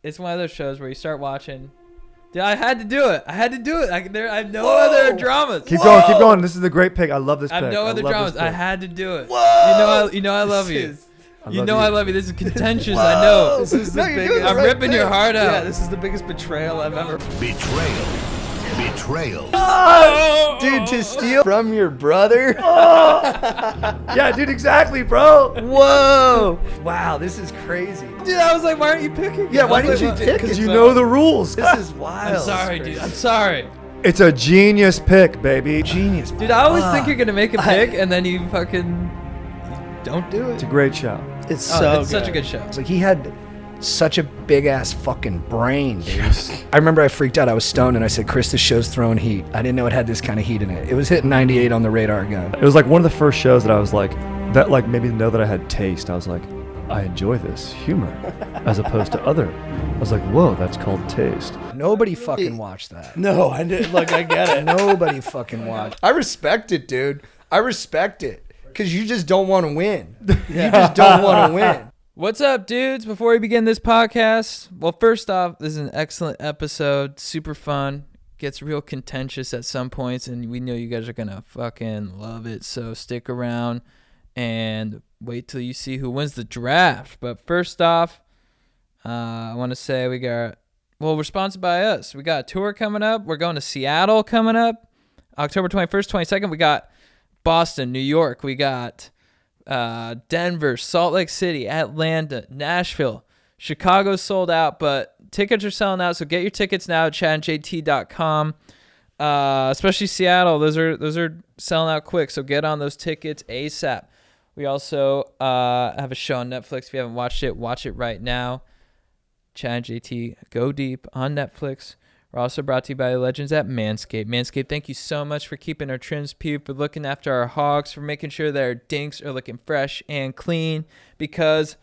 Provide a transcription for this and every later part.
it's one of those shows where you start watching. Dude, I had to do it. I have no other dramas. Keep going. This is a great pick. I love this pick. I have no other dramas. I had to do it. Whoa. You know I love you. I love you. This is contentious. Whoa. I know. This is the biggest. I'm ripping your heart out. Yeah, this is the biggest betrayal I've ever. Betrayal. Oh, dude, to steal from your brother. Yeah, dude, exactly, bro. Whoa. Wow, this is crazy. Dude, I was like, why aren't you picking? Yeah, why didn't you pick it? Because you know the rules. This is wild. I'm sorry, dude. I'm sorry. It's a genius pick, baby. Genius. Dude, I always think you're gonna make a pick and then you fucking don't do it. It's a great show. It's it's such a good show. It's like he had such a big ass fucking brain, dude. I remember I freaked out. I was stoned and I said, Chris, this show's throwing heat. I didn't know it had this kind of heat in it. It was hitting 98 on the radar gun. It was like one of the first shows that I was like, that like made me know that I had taste. I was like, I enjoy this humor as opposed to other. I was like, whoa, that's called taste. Nobody fucking watched that. No, I didn't. Look, I get it. Nobody fucking watched. I respect it, dude. I respect it. Because you just don't want to win. You just don't want to win. What's up, dudes? Before we begin this podcast, well, first off, this is an excellent episode. Super fun. Gets real contentious at some points, and we know you guys are going to fucking love it. So stick around and wait till you see who wins the draft. But first off, I want to say we're sponsored by us. We got a tour coming up. We're going to Seattle coming up, October 21st, 22nd. We got Boston, New York. We got Denver, Salt Lake City, Atlanta, Nashville. Chicago's sold out, but tickets are selling out, so get your tickets now at chadandjt.com. Especially Seattle, those are selling out quick, so get on those tickets ASAP. We also have a show on Netflix. If you haven't watched it, watch it right now. Chad and JT Go Deep on Netflix. We're also brought to you by the legends at Manscaped. Manscaped, thank you so much for keeping our trims pure, for looking after our hogs, for making sure that our dinks are looking fresh and clean, because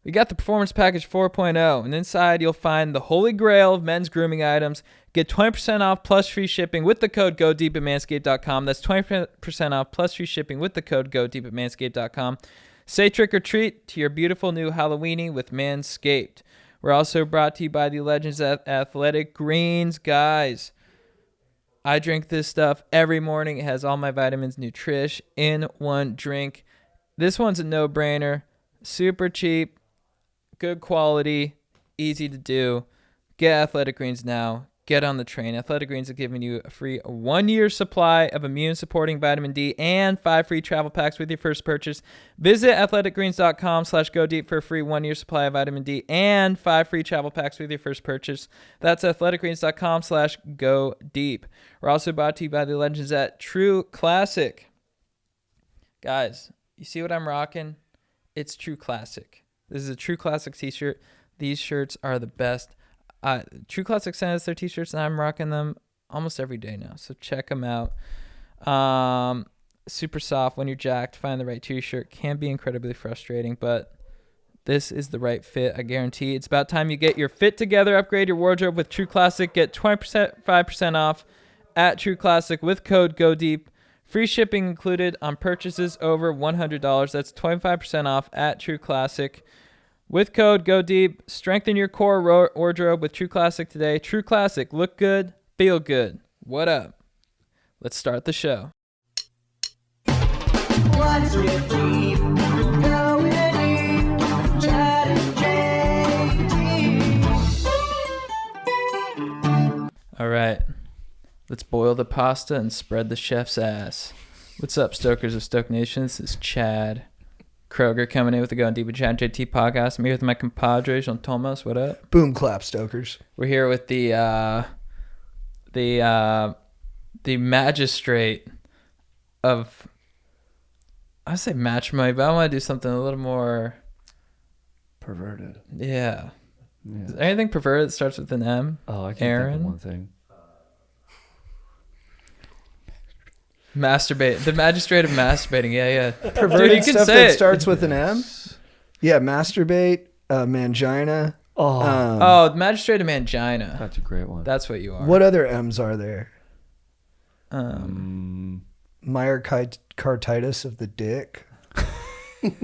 we got the Performance Package 4.0, and inside you'll find the holy grail of men's grooming items. Get 20% off plus free shipping with the code GODEEP at manscaped.com. That's 20% off plus free shipping with the code GODEEP at manscaped.com. Say trick or treat to your beautiful new Halloweenie with Manscaped. We're also brought to you by the legends at Athletic Greens. Guys, I drink this stuff every morning. It has all my vitamins, nutrition in one drink. This one's a no-brainer. Super cheap, good quality, easy to do. Get Athletic Greens now. Get on the train. Athletic Greens are giving you a free 1-year supply of immune-supporting vitamin D and 5 free travel packs with your first purchase. Visit athleticgreens.com/GoDeep for a free 1-year supply of vitamin D and 5 free travel packs with your first purchase. That's athleticgreens.com/GoDeep. We're also brought to you by the legends at True Classic. Guys, you see what I'm rocking? It's True Classic. This is a True Classic t-shirt. These shirts are the best. True Classic sent us their t-shirts, and I'm rocking them almost every day now. So check them out. Super soft when you're jacked. Find the right t-shirt can be incredibly frustrating, but this is the right fit. I guarantee. It's about time you get your fit together. Upgrade your wardrobe with True Classic. Get 5% off at True Classic with code GODEEP. Free shipping included on purchases over $100. That's 25% off at True Classic. With code GODEEP, strengthen your core wardrobe with True Classic today. True Classic, look good, feel good. What up? Let's start the show. What's with deep? Going deep. Chad and JT. All right, let's boil the pasta and spread the chef's ass. What's up, Stokers of Stoke Nation? This is Chad Kroger coming in with the Going Deep with Chad JT podcast. I'm here with my compadre, Jean Thomas. What up? Boom clap, Stokers. We're here with the magistrate of, I say matrimony, but I want to do something a little more Perverted. Yeah. Is there anything perverted that starts with an M? Oh, I can't Aaron? think of one thing. Masturbate. The magistrate of masturbating. Yeah. Perverted Dude, you can stuff say that it. starts with an M? Yeah, masturbate, mangina. The magistrate of mangina. That's a great one. That's what you are. What other M's are there? Myocarditis of the dick.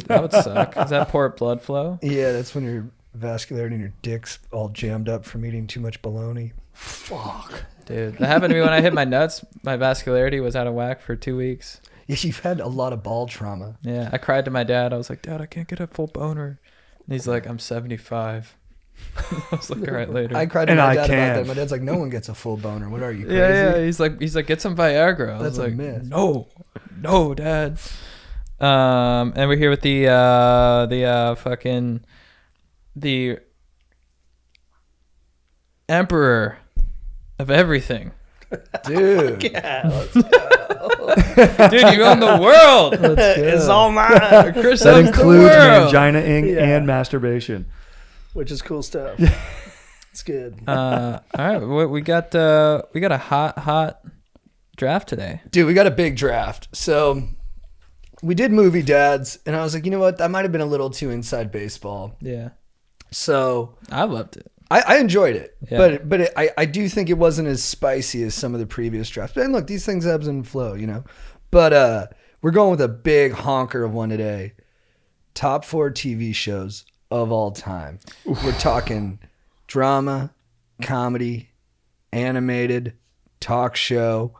That would suck. Is that poor blood flow? Yeah, that's when you're vascularity in your dick's all jammed up from eating too much bologna. Fuck. Dude, that happened to me when I hit my nuts. My vascularity was out of whack for 2 weeks. Yeah, you've had a lot of ball trauma. Yeah, I cried to my dad. I was like, Dad, I can't get a full boner. And he's like, I'm 75. I was like, all right, later. I cried to And my I dad about can. that. My dad's like, no one gets a full boner. What are you, crazy? yeah. He's like, get some Viagra. I That's was a like, myth. no, Dad. And we're here with the emperor of everything. Dude. Yeah, let's Dude, you own the world. it's all mine, Chris That owns the includes world. mangina ink Yeah. and masturbation. which is cool stuff. It's good. All right, we got a hot draft today. Dude, we got a big draft. So we did movie dads, and I was like, you know what? That might have been a little too inside baseball. Yeah, So I loved it. I enjoyed it, Yeah. but I do think it wasn't as spicy as some of the previous drafts. And look, these things ebbs and flow, you know. But we're going with a big honker of one today. Top 4 TV shows of all time. We're talking drama, comedy, animated, talk show.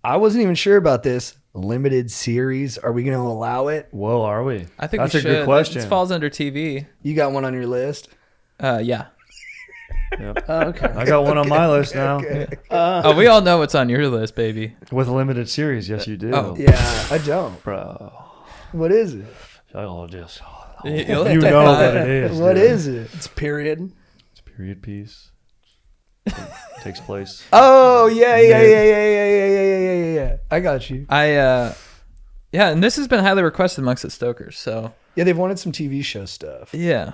I wasn't even sure about this. Limited series. Are we going to allow it? Whoa, are we? I think that's we a should. good question. This falls under TV. You got one on your list? Yeah. Yep. Okay. I got one on my list now. Okay. Oh, we all know what's on your list, baby. With a limited series, yes, you do. Oh. Yeah. I don't. Bro. What is it? I'll just. You'll have You to know hide. what it is. What dude. is it? It's period. It's a period piece. Takes place. Oh, yeah. I got you. Yeah, and this has been highly requested amongst the stokers. So Yeah, they've wanted some TV show stuff. yeah,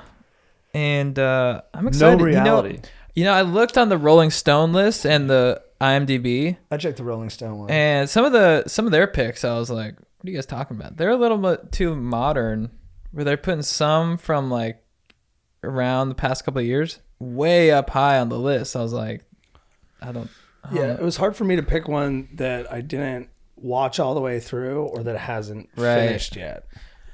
and I'm excited. No reality. You know, I looked on the Rolling Stone list and the IMDb, I checked the Rolling Stone one. and some of their picks, I was like, "What are you guys talking about?" They're a little bit too modern, where they're putting some from like around the past couple of years way up high on the list. I was like, I don't. Yeah, it was hard for me to pick one that I didn't watch all the way through or that hasn't Right. finished yet.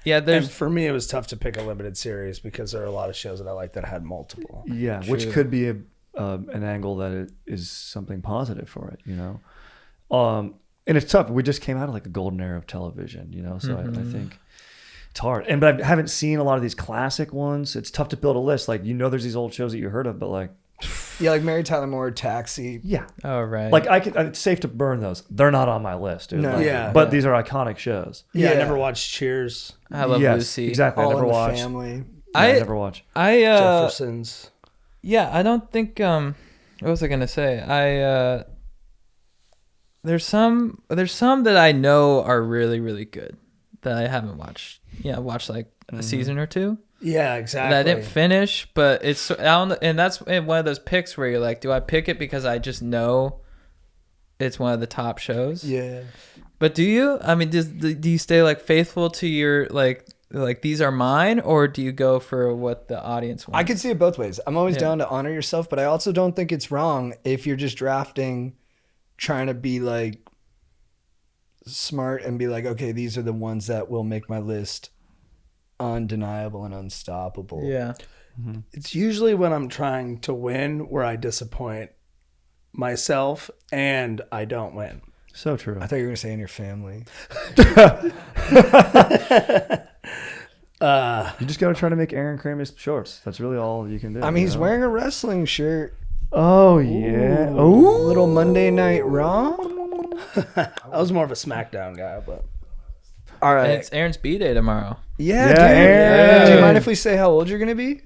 Yeah, And there's for me, it was tough to pick a limited series because there are a lot of shows that I like that had multiple. Yeah, which True. could be an angle that it is something positive for it, you know. And it's tough. We just came out of like a golden era of television, you know. So I think it's hard. But I haven't seen a lot of these classic ones. It's tough to build a list. Like there's these old shows that you heard of, but like Yeah, like Mary Tyler Moore, Taxi. yeah, oh right. like it's safe to burn those. They're not on my list, dude. No. Like, Yeah. but these are iconic shows. Yeah, I Yeah. never watched Cheers, I love yes, Lucy. exactly. All I never in the watched. Family. I never watched. Jeffersons. Yeah, I don't think what was I gonna say? There's some that I know are really, really good that I haven't watched. Yeah, I watched like a season or two Yeah, exactly. that I didn't finish, but it's and that's one of those picks where you're like, do I pick it because I just know it's one of the top shows? Yeah. But do you? I mean, do you stay like faithful to your like these are mine, or do you go for what the audience wants? I could see it both ways. I'm always Yeah. down to honor yourself, but I also don't think it's wrong if you're just drafting, trying to be like smart and be like, okay, these are the ones that will make my list undeniable and unstoppable. Yeah. It's usually when I'm trying to win where I disappoint myself and I don't win. So true. I thought you were going to say in your family. You just got to try to make Aaron Kramer's shorts. That's really all you can do. I mean, you he's know? wearing a wrestling shirt. Oh yeah. Oh. Little Monday Night Raw. I was more of a SmackDown guy, but All And right. it's Aaron's B-Day tomorrow. Yeah, Yeah, dude. Aaron. Do you mind if we say how old you're going to be?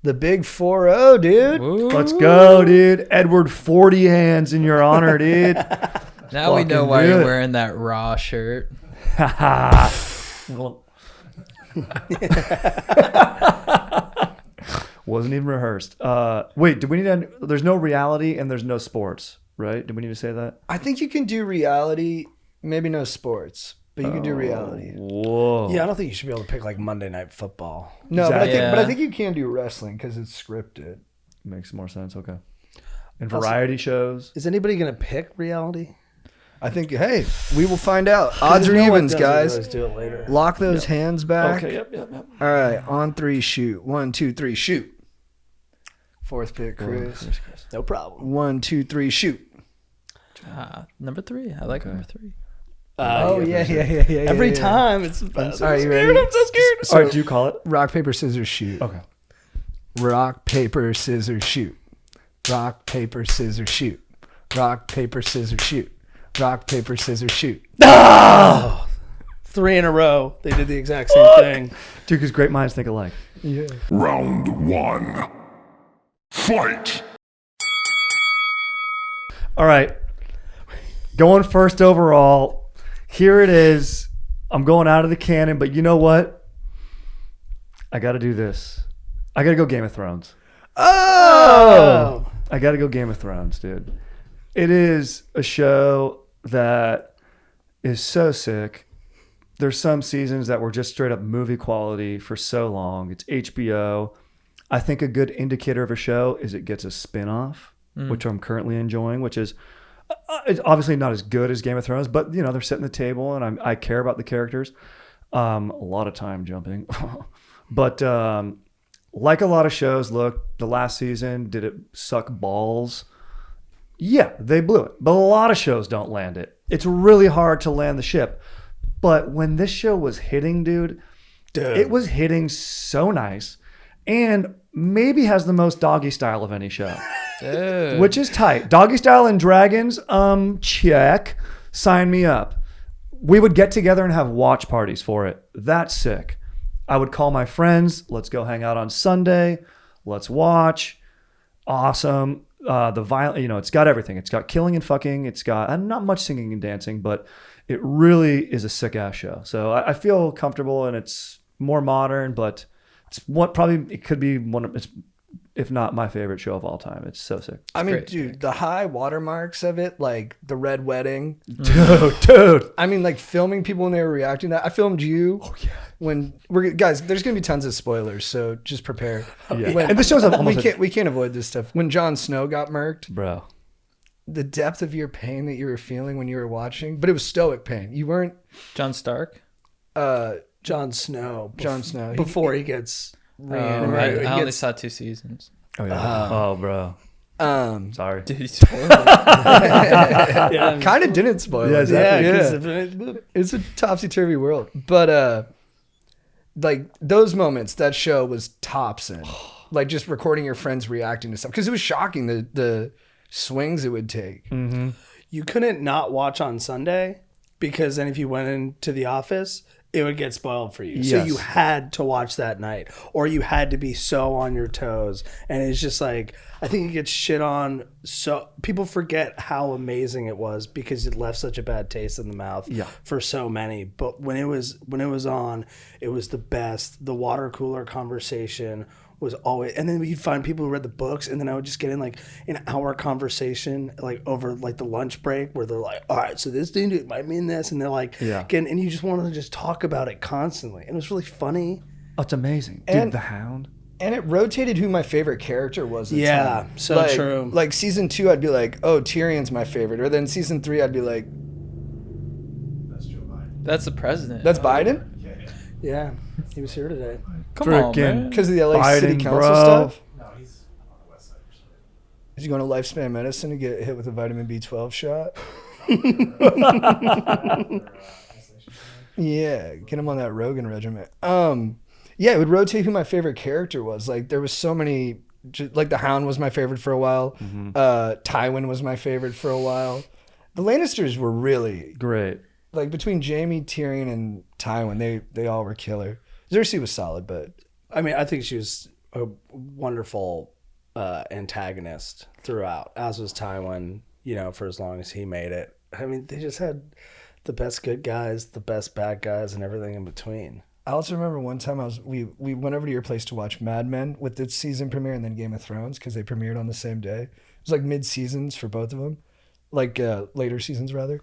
The big 4-0, dude. Ooh. Let's go, dude. Edward 40 hands in your honor, dude. Now we know Fucking why do you're it. wearing that Raw shirt. Well, wasn't even rehearsed. Wait, do we need to? There's no reality and there's no sports, right? Do we need to say that? I think you can do reality, maybe no sports, but you can do reality. Whoa. yeah, I don't think you should be able to pick like Monday Night Football. No, Exactly. but I Yeah. think you can do wrestling because it's scripted. Makes more sense. Okay. And variety shows. Is anybody going to pick reality? I think, hey, we will find out. Odds or No one evens, does it, guys. we always do it later. Lock those hands back. Okay, yep. All right, on 3, shoot. 1, 2, 3, shoot. Fourth pick, Chris. No problem. 1, 2, 3, shoot. Number 3. I like number 3. Oh, yeah. Every yeah. time it's the best. All right, you ready? I'm so scared. All right, do you call it? Rock, paper, scissors, shoot. Okay. Rock, paper, scissors, shoot. Rock, paper, scissors, shoot. Rock, paper, scissors, shoot. Rock, paper, scissors, shoot. 3 in a row. They did the exact same thing. Dude, because great minds think alike. Yeah. Round 1. Fight! All right. Going first overall. Here it is. I'm going out of the cannon, but you know what? I got to do this. I got to go Game of Thrones. Oh. I got to go Game of Thrones, dude. It is a show that is so sick. There's some seasons that were just straight up movie quality for so long. It's HBO. I think a good indicator of a show is it gets a spin-off, which I'm currently enjoying, which is it's obviously not as good as Game of Thrones, but you know, they're setting the table and I care about the characters. A lot of time jumping. But like a lot of shows, look, the last season, did it suck balls? Yeah, they blew it. But a lot of shows don't land it. It's really hard to land the ship. But when this show was hitting, dude, it was hitting so nice. And maybe has the most doggy style of any show. Which is tight. Doggy style and dragons, check. Sign me up. We would get together and have watch parties for it. That's sick. I would call my friends. Let's go hang out on Sunday. Let's watch. Awesome. The violent, you know, it's got everything. It's got killing and fucking. It's got not much singing and dancing, but it really is a sick ass show. So I feel comfortable, and it's more modern, but it's what probably it could be one of it's, if not my favorite show of all time. It's so sick. I mean, great. dude, the high watermarks of it, like the Red Wedding. Dude. I mean, like filming people when they were reacting to that. I filmed you. Oh, yeah. When we're guys, there's gonna be tons of spoilers, so just prepare. Yeah. When, And this show's almost we can't avoid this stuff. When Jon Snow got murked, bro. the depth of your pain that you were feeling when you were watching, but it was stoic pain. You weren't John Stark. Jon Snow. Jon Snow. Before he gets reanimated. I only saw 2 seasons. Oh yeah. Oh bro. Sorry. Dude, you spoiled it. yeah, Kind of didn't spoil Yeah, it. exactly. yeah. It's a topsy-turvy world. But like those moments, that show was tops in. Like just recording your friends reacting to stuff. Because it was shocking the swings it would take. You couldn't not watch on Sunday because then if you went into the office, it would get spoiled for you. So Yes. you had to watch that night, or you had to be so on your toes. And it's just like, I think it gets shit on. So people forget how amazing it was because it left such a bad taste in the mouth for so many. But when it was on, it was the best. The water cooler conversation was always, and then you'd find people who read the books, and then I would just get in like an hour conversation like over like the lunch break where they're like, all right, so this thing might mean this, and they're like, and you just want to just talk about it constantly, and it was really funny. Oh, it's amazing. Dude, And- the Hound. And it rotated who my favorite character was. At Yeah, time. so like, true. Like season 2, I'd be like, oh, Tyrion's my favorite. Or then season 3, I'd be like, That's the president. that's Biden? Yeah, he was here today. Come on, Frickin' man. Because of the LA City Biden, Council bro. stuff? No, he's on the west side. Is he going to lifespan medicine to get hit with a vitamin B12 shot? Yeah, get him on that Rogan regimen. Yeah, it would rotate who my favorite character was. Like there was so many. Like the Hound was my favorite for a while. Tywin was my favorite for a while. The Lannisters were really Great. like between Jaime, Tyrion, and Tywin. They all were killer. Cersei was solid, but I mean, I think she was a wonderful antagonist throughout, as was Tywin, you know, for as long as he made it. I mean, they just had the best good guys, the best bad guys, and everything in between. I also remember one time we went over to your place to watch Mad Men with its season premiere and then Game of Thrones because they premiered on the same day. It was like mid-seasons for both of them, like later seasons rather.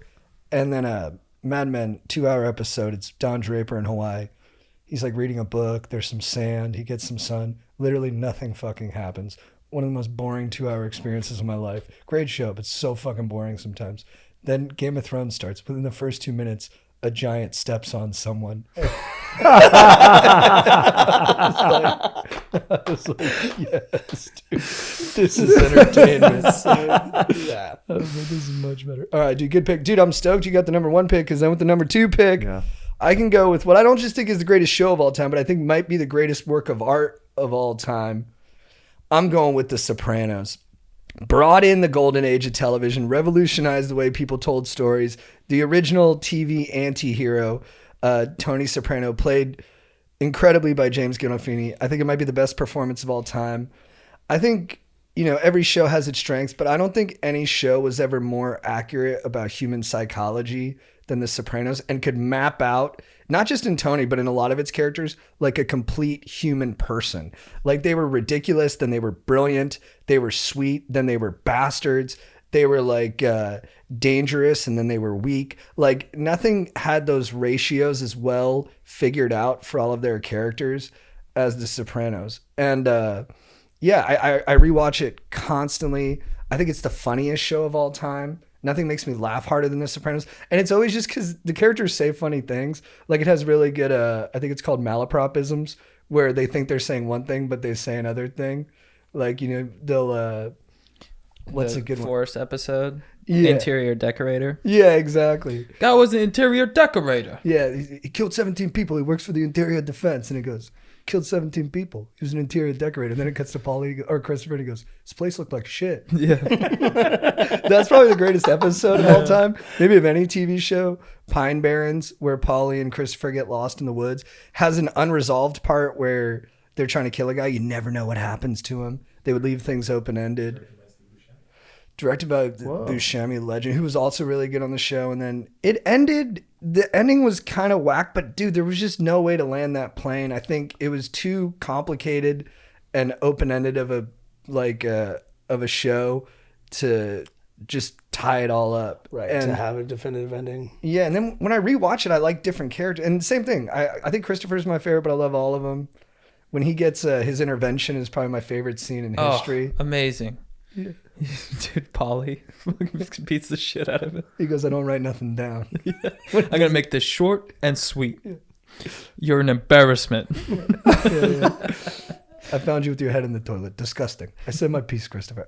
And then Mad Men 2-hour episode. It's Don Draper in Hawaii. He's like reading a book. There's some sand. He gets some sun. Literally nothing fucking happens. One of the most boring 2-hour experiences of my life. Great show, but so fucking boring sometimes. Then Game of Thrones starts. Within the first 2 minutes, a giant steps on someone. I was like, yes, dude. This is entertainment. Yeah. I was like, this is much better. All right, dude, good pick. Dude, I'm stoked you got the number 1 pick, because then with the number 2 pick, Yeah. I can go with what I don't just think is the greatest show of all time, but I think might be the greatest work of art of all time. I'm going with The Sopranos. Brought in the golden age of television, revolutionized the way people told stories. The original TV anti-hero, Tony Soprano, played incredibly by James Gandolfini. I think it might be the best performance of all time. I think, every show has its strengths, but I don't think any show was ever more accurate about human psychology than The Sopranos, and could map out, not just in Tony, but in a lot of its characters, like a complete human person. Like, they were ridiculous, then they were brilliant, they were sweet, then they were bastards, they were like dangerous, and then they were weak. Like, nothing had those ratios as well figured out for all of their characters as The Sopranos. And I rewatch it constantly. I think it's the funniest show of all time. Nothing makes me laugh harder than The Sopranos. And it's always just because the characters say funny things. Like, it has really good, I think it's called malapropisms, where they think they're saying one thing, but they say another thing. Like, they'll, what's The a good one? Forest episode. Yeah. Interior decorator. Yeah, exactly. Guy was an interior decorator. Yeah, he killed 17 people. He works for the Interior Defense. And he goes, killed 17 people. He was an interior decorator. And then it cuts to Paulie or Christopher, and he goes, this place looked like shit. Yeah. That's probably the greatest episode of all time, maybe of any TV show. Pine Barrens, where Paulie and Christopher get lost in the woods, has an unresolved part where they're trying to kill a guy. You never know what happens to him. They would leave things open-ended. Directed by Buscemi legend, who was also really good on the show. And then it ended, the ending was kind of whack, but dude, there was just no way to land that plane. I think it was too complicated and open-ended of a show to just tie it all up. Right. And to have a definitive ending. yeah, and then when I rewatch it, I like different characters. And same thing. I think Christopher's my favorite, but I love all of them. When he gets his intervention is probably my favorite scene in history. Oh, amazing. Yeah. Dude, Polly beats the shit out of it. He goes, I don't write nothing down. I'm going to make this short and sweet. You're an embarrassment. Yeah. I found you with your head in the toilet. Disgusting. I said my piece, Christopher.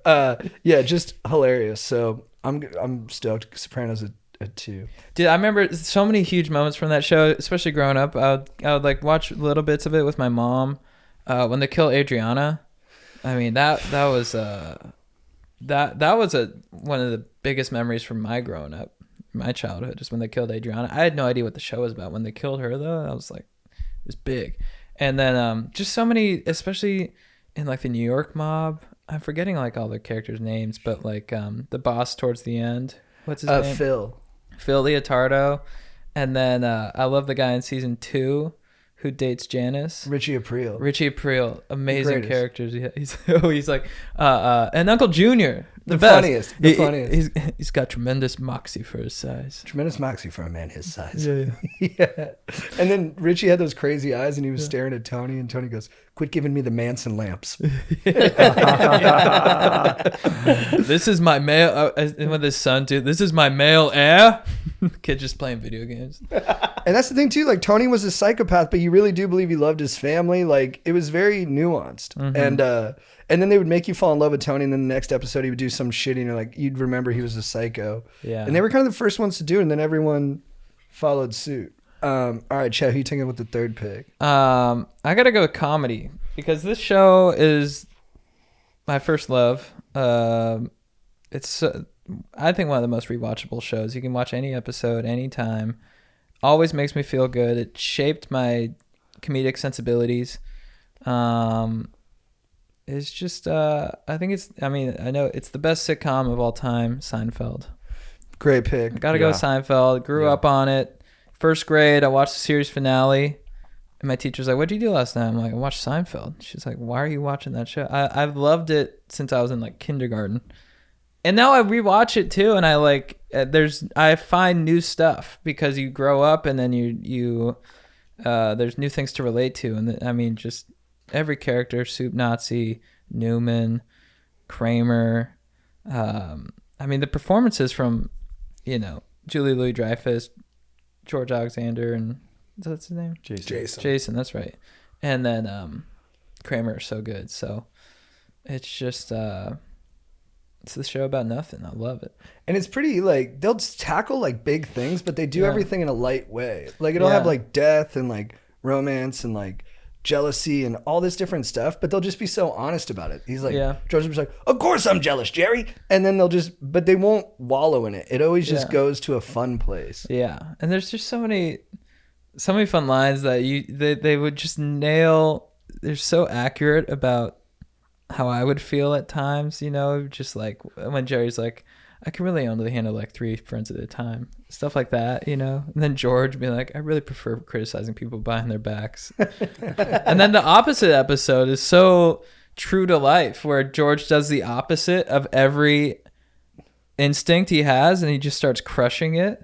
Yeah, just hilarious. So I'm stoked. Sopranos at 2. Dude, I remember so many huge moments from that show, especially growing up. I would like watch little bits of it with my mom. When they kill Adriana, I mean that was one of the biggest memories from my growing up, my childhood, just when they killed Adriana. I had no idea what the show was about. When they killed her, though, I was like, it was big. And then just so many, especially in like the New York mob. I'm forgetting like all the characters' names, but like the boss towards the end. What's his name? Phil Leotardo. And then I love the guy in season 2 who dates Janice. Richie Aprile. Amazing characters. He's like and Uncle Junior, the best. Funniest. The funniest. He's got tremendous moxie for his size. Tremendous moxie for a man his size. Yeah. Yeah. And then Richie had those crazy eyes, and he was staring at Tony, and Tony goes, quit giving me the Manson lamps. This is my male, and with his son too, this is my male heir. Kid just playing video games. And that's the thing too, like Tony was a psychopath, but you really do believe he loved his family. Like, it was very nuanced. Mm-hmm. And then they would make you fall in love with Tony, and then the next episode he would do some shit, and like you'd remember he was a psycho. Yeah. And they were kind of the first ones to do it, and then everyone followed suit. All right, Chad, who you taking with the third pick? I gotta go with comedy, because this show is my first love. It's I think one of the most rewatchable shows. You can watch any episode anytime. Always makes me feel good. It shaped my comedic sensibilities. It's just I know it's the best sitcom of all time, Seinfeld. Great pick. I gotta go with Seinfeld. Grew up on it. First grade, I watched the series finale, and my teacher's like, "What'd you do last night?" I'm like, "I watched Seinfeld." She's like, "Why are you watching that show?" I've loved it since I was in like kindergarten, and now I rewatch it too, and I find new stuff because you grow up, and then you there's new things to relate to, and I mean just every character: Soup Nazi, Newman, Kramer. I mean the performances from you know, Julie Louis-Dreyfus, George Alexander, and what's his name? Jason, that's right. And then Kramer is so good. So it's just it's the show about nothing. I love it. And it's pretty, like, they'll tackle like big things, but they do Yeah. everything in a light way. Like, it'll Yeah. have like death and like romance and like jealousy and all this different stuff, but they'll just be so honest about it. He's like, Yeah. George will be like, of course I'm jealous, Jerry. And then but they won't wallow in it. It always just Yeah. goes to a fun place. Yeah, and there's just so many fun lines that they would just nail. They're so accurate about how I would feel at times, you know, just like when Jerry's like, I can really only handle like 3 friends at a time, stuff like that, you know. And then George being like, I really prefer criticizing people behind their backs. And then the opposite episode is so true to life, where George does the opposite of every instinct he has, and he just starts crushing it.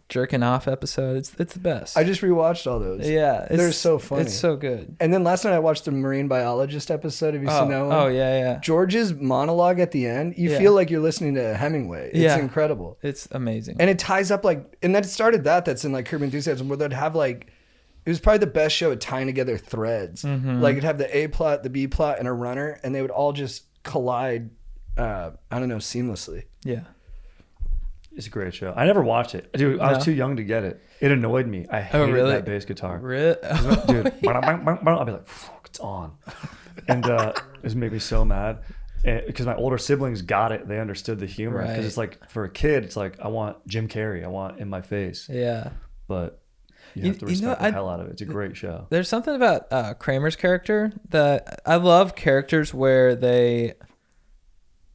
Jerking off episode, it's the best. I just rewatched all those. Yeah, They're so funny. It's so good. And then last night I watched the marine biologist episode. Have you seen that one? Oh yeah. George's monologue at the end, you Yeah. feel like you're listening to Hemingway. It's Yeah. incredible. It's amazing. And it ties up like, and that started that's in like Curb Enthusiasm, where they'd have like, it was probably the best show at tying together threads. Mm-hmm. Like it'd have the A plot, the B plot, and a runner, and they would all just collide, seamlessly. Yeah. It's a great show. I never watched it. Dude, I was No? too young to get it. It annoyed me. I hated really? that bass guitar. Dude. Dude, I'll be like, fuck, it's on. And it just made me so mad. Because my older siblings got it. They understood the humor. Because Right. it's like, for a kid, it's like, I want Jim Carrey. I want In My Face. Yeah. But you You- have to you know, respect I- the hell out of it. It's a great show. There's something about Kramer's character that I love. Characters where they,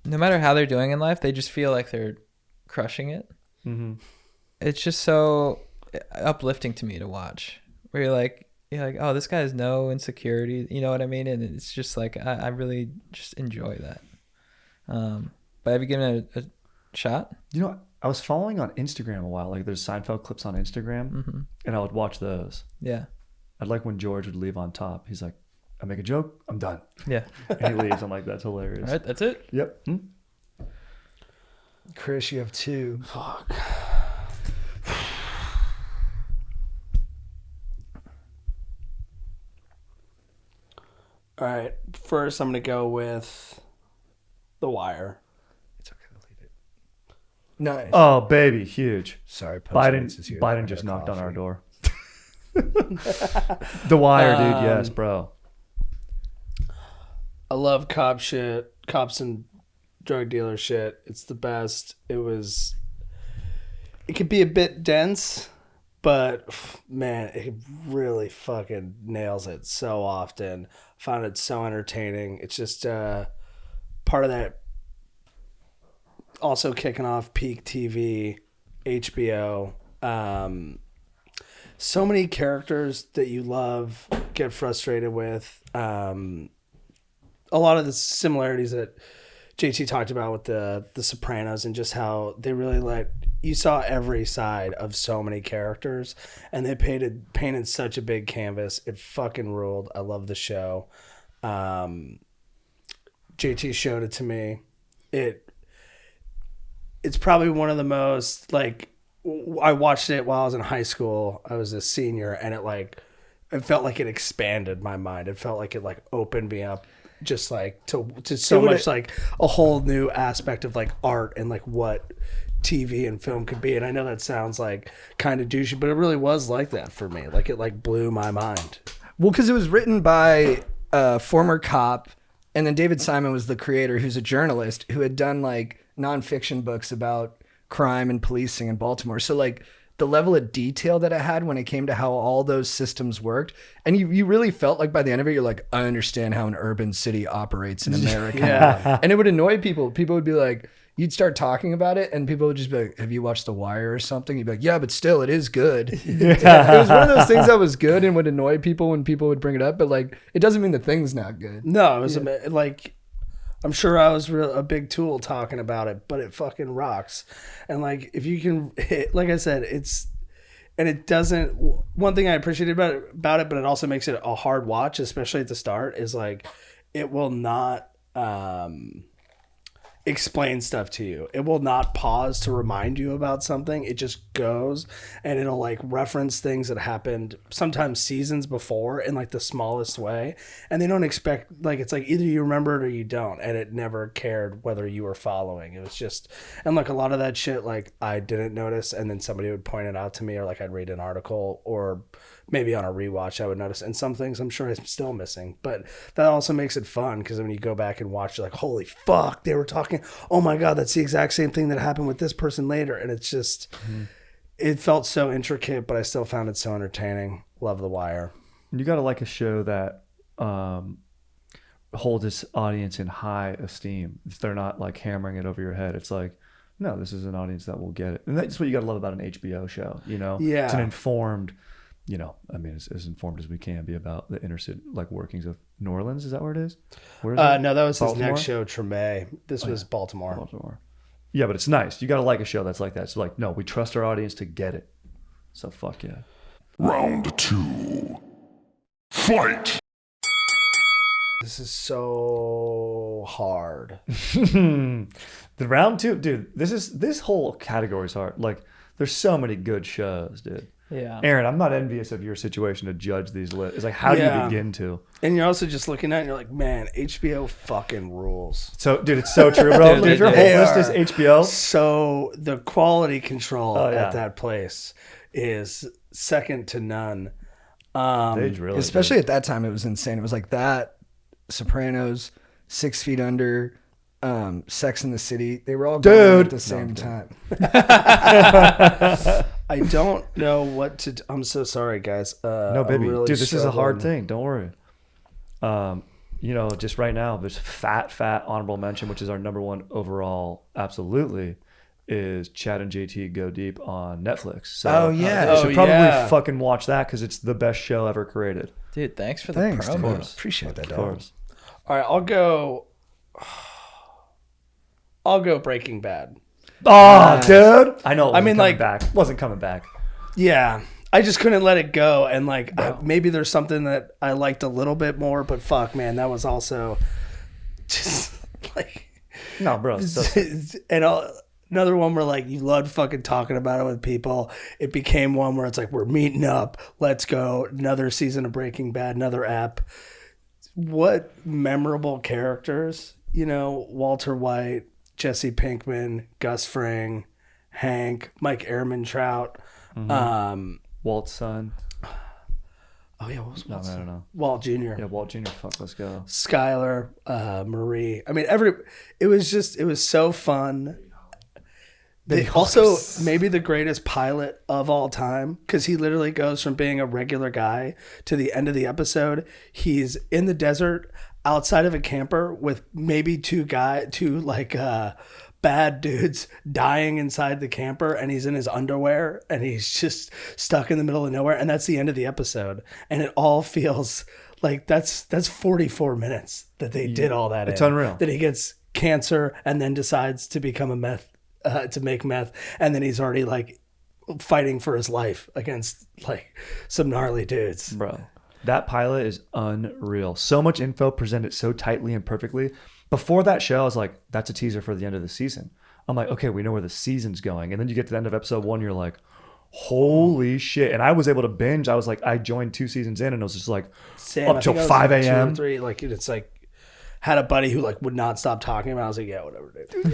no matter how they're doing in life, they just feel like they're crushing it. Mm-hmm. It's just so uplifting to me to watch. Where you're like, oh, this guy has no insecurity. You know what I mean? And it's just like I really just enjoy that. But have you given it a shot? You know, I was following on Instagram a while. Like, there's Seinfeld clips on Instagram. And I would watch those. Yeah. I'd like when George would leave on top. He's like, I make a joke, I'm done. Yeah. And he leaves. I'm like, that's hilarious. All right, that's it. Yep. Chris, you have 2. Fuck. All right. First, I'm going to go with The Wire. It's okay to leave it. Nice. Oh, baby, huge. Sorry, Postmates is here. I Biden got just knocked on our coffee. door. The Wire, dude. Yes, bro. I love cop shit, cops and drug dealer shit. It's the best. It could be a bit dense, but man, it really fucking nails it so often. Found it so entertaining. It's just part of that. Also kicking off peak TV, HBO. So many characters that you love, get frustrated with. A lot of the similarities that JT talked about with the Sopranos, and just how they really you saw every side of so many characters, and they painted such a big canvas. It fucking ruled. I love the show. JT showed it to me. It's probably one of the most, like, I watched it while I was in high school. I was a senior, and it felt like it expanded my mind. It felt like it opened me up, just like to so much, like a whole new aspect of like art and like what TV and film could be. And I know that sounds like kind of douchey, but it really was like that for me. Like, it blew my mind. Well, because it was written by a former cop, and then David Simon was the creator, who's a journalist who had done like nonfiction books about crime and policing in Baltimore. So like the level of detail that it had when it came to how all those systems worked, and you really felt like by the end of it, you're like, I understand how an urban city operates in America. Yeah. And it would annoy people. People would be like, you'd start talking about it, and people would just be like, have you watched The Wire or something? You'd be like, yeah, but still, it is good. It was one of those things that was good and would annoy people when people would bring it up, but like, it doesn't mean the thing's not good. No, it was like, I'm sure I was a big tool talking about it, but it fucking rocks. And like, if you can hit, like I said, it doesn't, one thing I appreciated about it, but it also makes it a hard watch, especially at the start, is like, it will not, explain stuff to you. It will not pause to remind you about something. It just goes, and it'll like reference things that happened sometimes seasons before in like the smallest way. And they don't expect, like, it's like either you remember it or you don't. And it never cared whether you were following. It was just, and like a lot of that shit, like I didn't notice, and then somebody would point it out to me, or like I'd read an article, or maybe on a rewatch I would notice. And some things I'm sure I'm still missing, but that also makes it fun, because when you go back and watch, you're like, holy fuck, they were talking, oh my god, that's the exact same thing that happened with this person later. And it's just it felt so intricate, but I still found it so entertaining. Love The Wire. You gotta like a show that holds its audience in high esteem. If they're not like hammering it over your head, it's like, no, this is an audience that will get it. And that's what you gotta love about an HBO show, you know? Yeah. It's an informed, you know, I mean, as informed as we can be about the inner city, like workings of New Orleans. Is that where it is? Where is it? No, that was Baltimore? his next show, Treme. This was Baltimore. Baltimore. Yeah, but it's nice. You got to like a show that's like that. It's like, no, we trust our audience to get it. So fuck yeah. Round 2. Fight! This is so hard. The round 2, dude, this whole category is hard. Like, there's so many good shows, dude. Yeah. Aaron, I'm not envious of your situation to judge these lists. It's like, how do you begin to? And you're also just looking at it and you're like, man, HBO fucking rules. So, dude, it's so true, bro. Dude, If your whole they list are. is HBO, So the quality control yeah. at that place is second to none. they really Especially did. at that time, it was insane. It was like that, Sopranos, 6 Feet Under, Sex and the City. They were all going at the same time. I don't know what to do. I'm so sorry, guys. No, baby. I'm really Dude, this is a hard struggling. thing. Don't worry. You know, just right now, there's fat honorable mention, which is our number one overall, absolutely, is Chad and JT Go Deep on Netflix. So Oh, yeah. you should probably fucking watch that, because it's the best show ever created. Dude, thanks for the Thanks, dude. promos. Appreciate that, Of dog. course. All right, I'll go Breaking Bad. Oh, dude. I know. It I mean, wasn't coming like- back. Wasn't coming back. Yeah. I just couldn't let it go. And like, maybe there's something that I liked a little bit more, but fuck, man, that was also just like, No, bro. another one where like you loved fucking talking about it with people. It became one where it's like, we're meeting up. Let's go. Another season of Breaking Bad, another app. What memorable characters, you know, Walter White, Jesse Pinkman, Gus Fring, Hank, Mike Ehrmantraut. Walt's son. Oh yeah, what was No, Walt's I don't know. Walt Jr. Yeah, Walt Jr. Fuck, let's go. Skylar, Marie. I mean, it was so fun. Also, maybe the greatest pilot of all time, because he literally goes from being a regular guy to the end of the episode. He's in the desert outside of a camper with maybe two bad dudes dying inside the camper, and he's in his underwear and he's just stuck in the middle of nowhere. And that's the end of the episode. And it all feels like that's 44 minutes that they did all that. It's in. unreal. That he gets cancer and then decides to become to make meth. And then he's already like fighting for his life against like some gnarly dudes. Bro, that pilot is unreal. So much info presented so tightly and perfectly. Before that show, I was like, that's a teaser for the end of the season. I'm like, okay, we know where the season's going. And then you get to the end of episode 1, you're like, holy shit. And I was able to binge. I was like, I joined 2 seasons in, and it was just like Same. up I till think I was 5 like 2 or a.m. 3. Like it's like had a buddy who like would not stop talking about it. I was like, yeah, whatever, dude.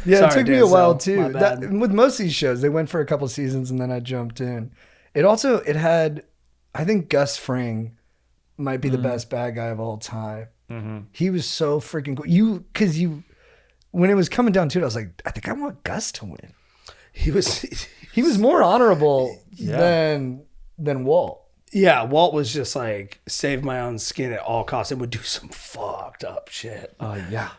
Yeah, Sorry, it took me Dan, a while so, my too. bad. With most of these shows, they went for a couple seasons and then I jumped in. It had, I think Gus Fring might be the best bad guy of all time. Mm-hmm. He was so freaking cool. When it was coming down to it, I was like, I think I want Gus to win. He was more honorable Yeah. than Walt. yeah, Walt was just like save my own skin at all costs and would do some fucked up shit. Yeah.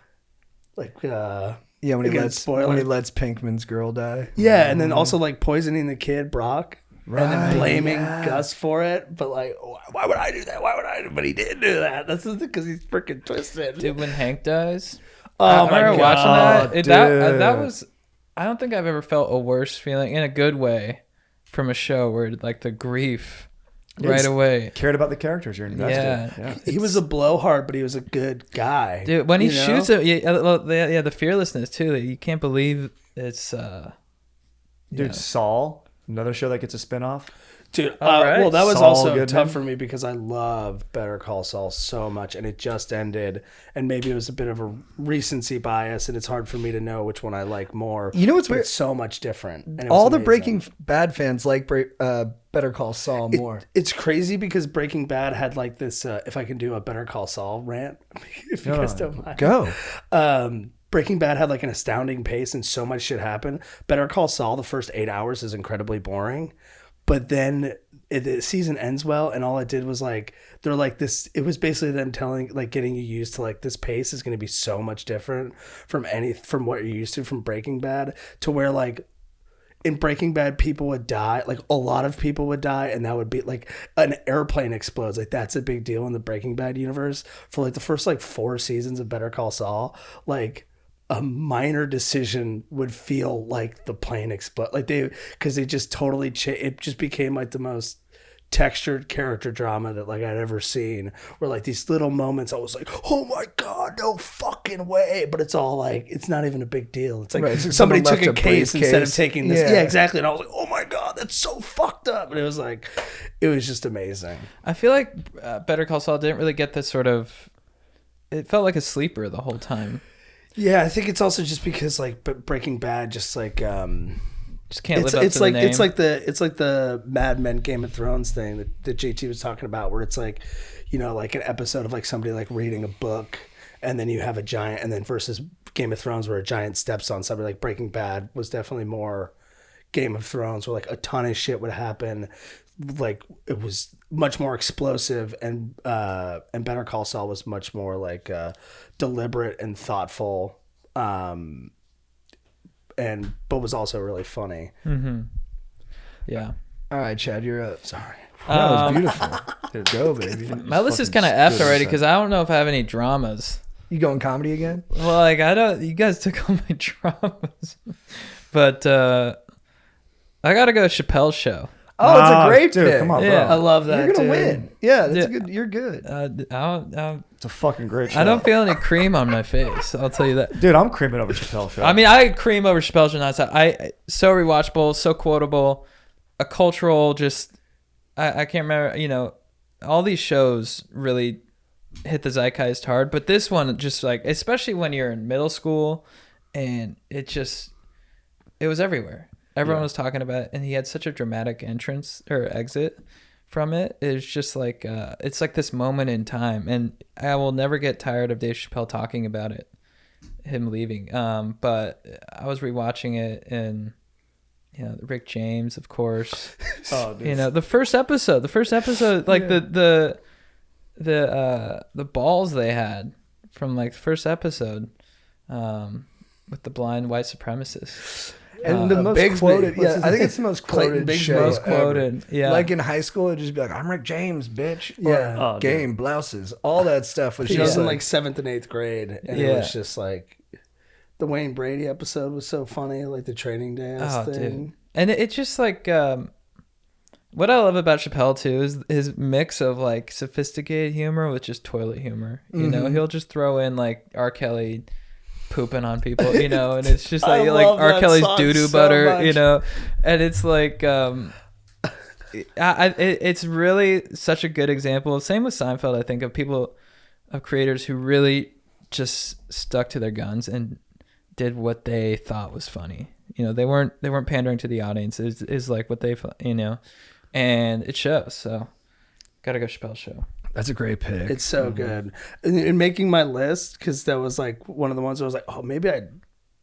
Like Yeah, when he Again, lets spoiler. Pinkman's girl die. yeah, and then also like poisoning the kid Brock. And then Right, blaming yeah. Gus for it, but like, why would I do that? Why would I? But he did do that. That's just because he's freaking twisted. Dude, when Hank dies. Oh I my remember god! watching that. That dude. was. I don't think I've ever felt a worse feeling in a good way from a show where like the grief right away. Cared about the characters. You're invested. Yeah. He was a blowhard, but he was a good guy. Dude, when he you know? shoots it, the fearlessness too. That you can't believe it's. Dude, Saul, another show that gets a spinoff. Dude, right. well, that was Saul also Goodman. tough for me because I love Better Call Saul so much, and it just ended, and maybe it was a bit of a recency bias, and it's hard for me to know which one I like more. You know what's but weird? It's so much different. And it All was the amazing. Breaking Bad fans like Better Call Saul more. It's crazy because Breaking Bad had like this. If I can do a Better Call Saul rant, if you guys don't mind. Go. Breaking Bad had like an astounding pace and so much shit happened. Better Call Saul, the first 8 hours is incredibly boring, but then the season ends well, and all it did was like they're like this. It was basically them telling, like, getting you used to like this pace is going to be so much different from what you're used to from Breaking Bad, to where like in Breaking Bad people would die, like a lot of people would die, and that would be like an airplane explodes. Like that's a big deal in the Breaking Bad universe. For like the first like 4 seasons of Better Call Saul, like a minor decision would feel like the plane explode, like because they just totally it just became like the most textured character drama that like I'd ever seen, where like these little moments I was like, oh my god, no fucking way, but it's all like it's not even a big deal. It's like, Right, it's like somebody someone took a left a case instead of briefcase. taking this. Yeah. Yeah, exactly. And I was like, oh my god, that's so fucked up. And it was like, it was just amazing. I feel like Better Call Saul didn't really get this sort of. It felt like a sleeper the whole time. Yeah, I think it's also just because like Breaking Bad just like Just can't live up it's to like the name. it's like the Mad Men Game of Thrones thing that JT was talking about, where it's like, you know, like an episode of like somebody like reading a book, and then you have a giant, and then versus Game of Thrones where a giant steps on somebody. Like Breaking Bad was definitely more Game of Thrones, where like a ton of shit would happen. Like it was much more explosive, and Better Call Saul was much more like deliberate and thoughtful, but was also really funny. Yeah. All right, Chad, you're up. Sorry. That was beautiful. Go, baby. My list is kind of effed already because I don't know if I have any dramas. You going comedy again? Well, like I don't. You guys took all my dramas, but I gotta go Chappelle's show. Oh, it's a great dude. pick. Come on, Yeah. I love that. You're gonna dude. win. Yeah, that's Yeah. a good. You're good. It's a fucking great show. I don't feel any cream on my face. I'll tell you that. Dude, I'm creaming over Chappelle show. I mean, I cream over Chappelle's show nonstop. So rewatchable, so quotable, a cultural. Just I can't remember. You know, all these shows really hit the zeitgeist hard, but this one just like, especially when you're in middle school, and it was everywhere. Everyone was talking about it, and he had such a dramatic entrance or exit from it. It's just like it's like this moment in time, and I will never get tired of Dave Chappelle talking about it, him leaving. But I was rewatching it, and you know, Rick James, of course. Oh, dude. You know, the first episode, like the balls they had from like the first episode, with the blind white supremacists. And the most Bigsby. quoted, What's yeah, his I think name? it's the most Clayton quoted Bigsby. show. Most ever. quoted, yeah. Like in high school, it'd just be like, "I'm Rick James, bitch." Yeah. Or Oh, game blouses, all that stuff was He was just in like, like 7th and 8th grade, and Yeah. it was just like the Wayne Brady episode was so funny, like the training dance thing. Dude. And it's just like what I love about Chappelle too is his mix of like sophisticated humor with just toilet humor. You know, he'll just throw in like R. Kelly pooping on people, you know, and it's just I like love R. that Kelly's song doo-doo so butter, much. you know, and it's like it's really such a good example. Same with Seinfeld, I think, of creators who really just stuck to their guns and did what they thought was funny. You know, they weren't pandering to the audience. Is like what they, you know, and it shows. So, gotta go Chappelle's show. that's a great pick. It's so good. And in making my list, because that was like one of the ones where I was like, oh, maybe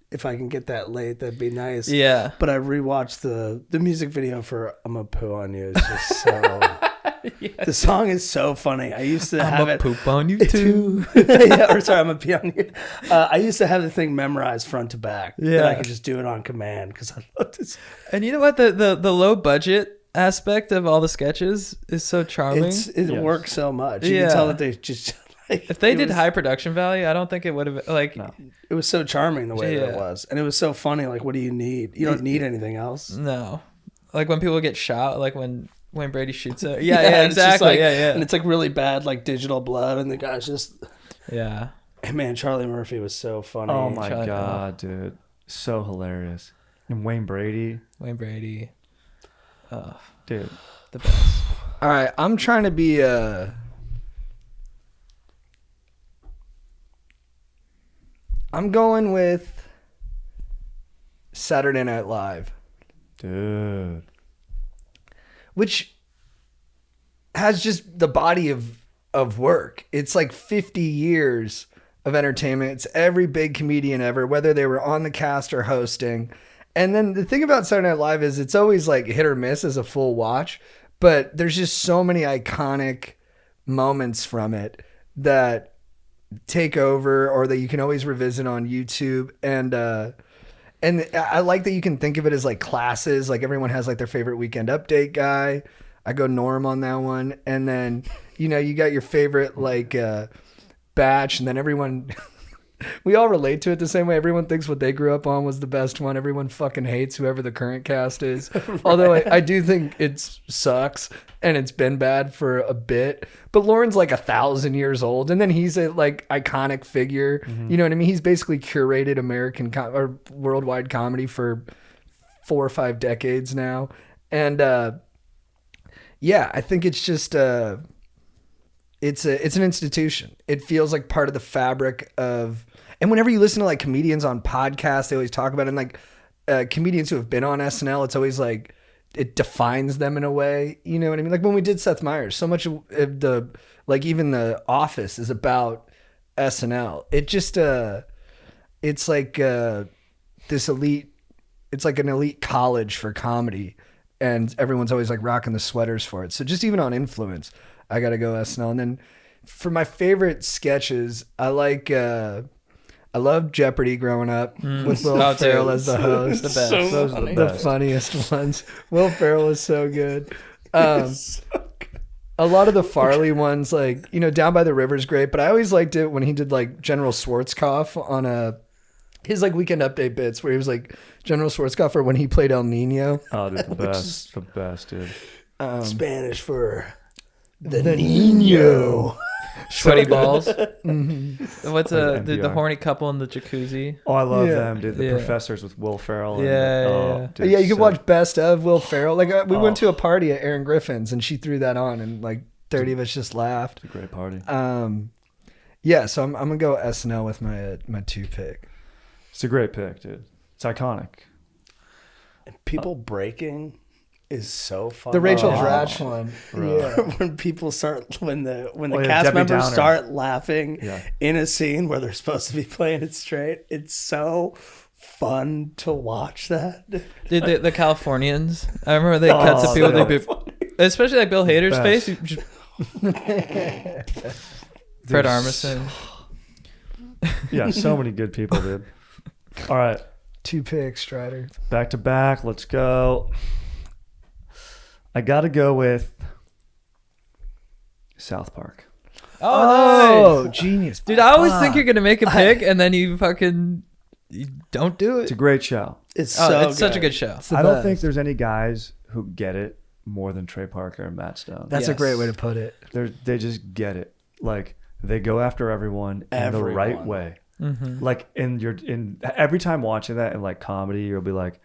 if I can get that late, that'd be nice. Yeah. But I rewatched the music video for "I'm a Poo on You." It's just so. The song is so funny. I used to have it. Poop on you too. Yeah, or sorry, I'm a pee on you. I used to have the thing memorized front to back. Yeah. That I could just do it on command because I love this. And you know what? The low budget aspect of all the sketches is so charming. It Yes. works so much. You Yeah. can tell that they just like, If they it did was- high production value, I don't think it would have like. No. It was so charming the way that it Yeah. was, and it was so funny. Like, what do you need? You don't need anything else. No, like when people get shot, like when Wayne Brady shoots it. Yeah, it's just exactly. like- yeah. And it's like really bad, like digital blood, and the guy's just. Yeah. Hey, man, Charlie Murphy was so funny. Oh my Charlie- god, dude, so hilarious. And Wayne Brady, Oh, dude. the best. All right, I'm trying to be I'm going with Saturday Night Live, Dude. which has just the body of work. It's like 50 years of entertainment. It's every big comedian ever, whether they were on the cast or hosting. And then the thing about Saturday Night Live is it's always like hit or miss as a full watch, but there's just so many iconic moments from it that take over or that you can always revisit on YouTube. And I like that you can think of it as like classes. Like everyone has like their favorite Weekend Update guy. I go Norm on that one. And then, you know, you got your favorite like batch, and then everyone we all relate to it the same way. Everyone thinks what they grew up on was the best one. Everyone fucking hates whoever the current cast is. Right. Although I do think it sucks and it's been bad for a bit. But Lauren's like 1,000 years old, and then he's a like iconic figure. Mm-hmm. You know what I mean? He's basically curated American or worldwide comedy for 4 or 5 decades now. And yeah, I think it's just it's an institution. It feels like part of the fabric of. And whenever you listen to like comedians on podcasts, they always talk about it. And like comedians who have been on SNL, it's always like it defines them in a way. You know what I mean? Like when we did Seth Meyers, so much of the like even The Office is about SNL. It just it's like this elite. It's like an elite college for comedy, and everyone's always like rocking the sweaters for it. So just even on Influence, I gotta go SNL. And then for my favorite sketches, I loved Jeopardy growing up with Will Ferrell as the host. The best. So Those are funny. the The best. funniest ones. Will Ferrell is so good. A lot of the Farley ones, like, you know, Down by the River's great, but I always liked it when he did like General Schwarzkopf on his like Weekend Update bits where he was like General Schwarzkopf, or when he played El Nino. Oh, dude, the best, dude. Spanish for the Nino. Sweaty balls. Mm-hmm. What's Like the NPR. horny couple in the jacuzzi? Oh, I love Yeah. them, dude. The Yeah. Professors with Will Ferrell. And, Yeah. dude, Yeah, you can so- watch Best of Will Ferrell. Like we went to a party at Aaron Griffin's and she threw that on, and like 30 of us just laughed. It's a great party. Yeah, so I'm gonna go SNL with my 2 pick. It's a great pick, dude. It's iconic. People breaking is so fun. The Rachel Dratch one. Bro. Yeah. When people start when the yeah, cast Debbie members Downer. start laughing Yeah. in a scene where they're supposed to be playing it straight, it's so fun to watch that. Dude, the Californians. I remember they cut to people. so They'd be, especially like Bill Hader's Best. face. You just- Fred Armisen. Yeah, so many good people, dude. All right, 2 picks, Strider. back to back. Let's go. I got to go with South Park. Oh, nice. Genius. Dude, I always think you're gonna make a pick and then you don't do it. It's a great show. It's Oh, so it's such a good show. It's the I don't best. think there's any guys who get it more than Trey Parker and Matt Stone. That's a Yes. great way to put it. They just get it. Like they go after everyone in the right Everyone. way. Mm-hmm. Like in every time watching that in like comedy, you'll be like,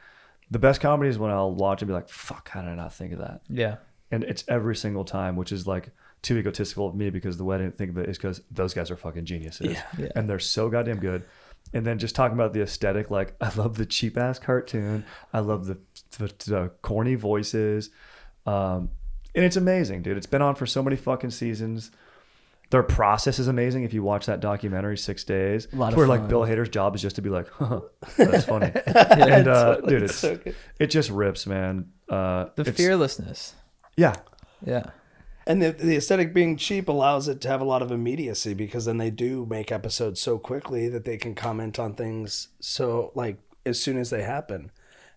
the best comedy is when I'll watch and be like, fuck, how did I not think of that? Yeah. And it's every single time, which is like too egotistical of me, because the way I didn't think of it is because those guys are fucking geniuses. Yeah. And they're so goddamn good. And then just talking about the aesthetic, like I love the cheap ass cartoon. I love the corny voices. And it's amazing, dude. It's been on for so many fucking seasons. Their process is amazing. If you watch that documentary, 6 Days, A lot of where like fun. Bill Hader's job is just to be like, that's funny. And dude, it's so good. it just rips, man. The It's- fearlessness. Yeah. Yeah. And the aesthetic being cheap allows it to have a lot of immediacy, because then they do make episodes so quickly that they can comment on things so like as soon as they happen.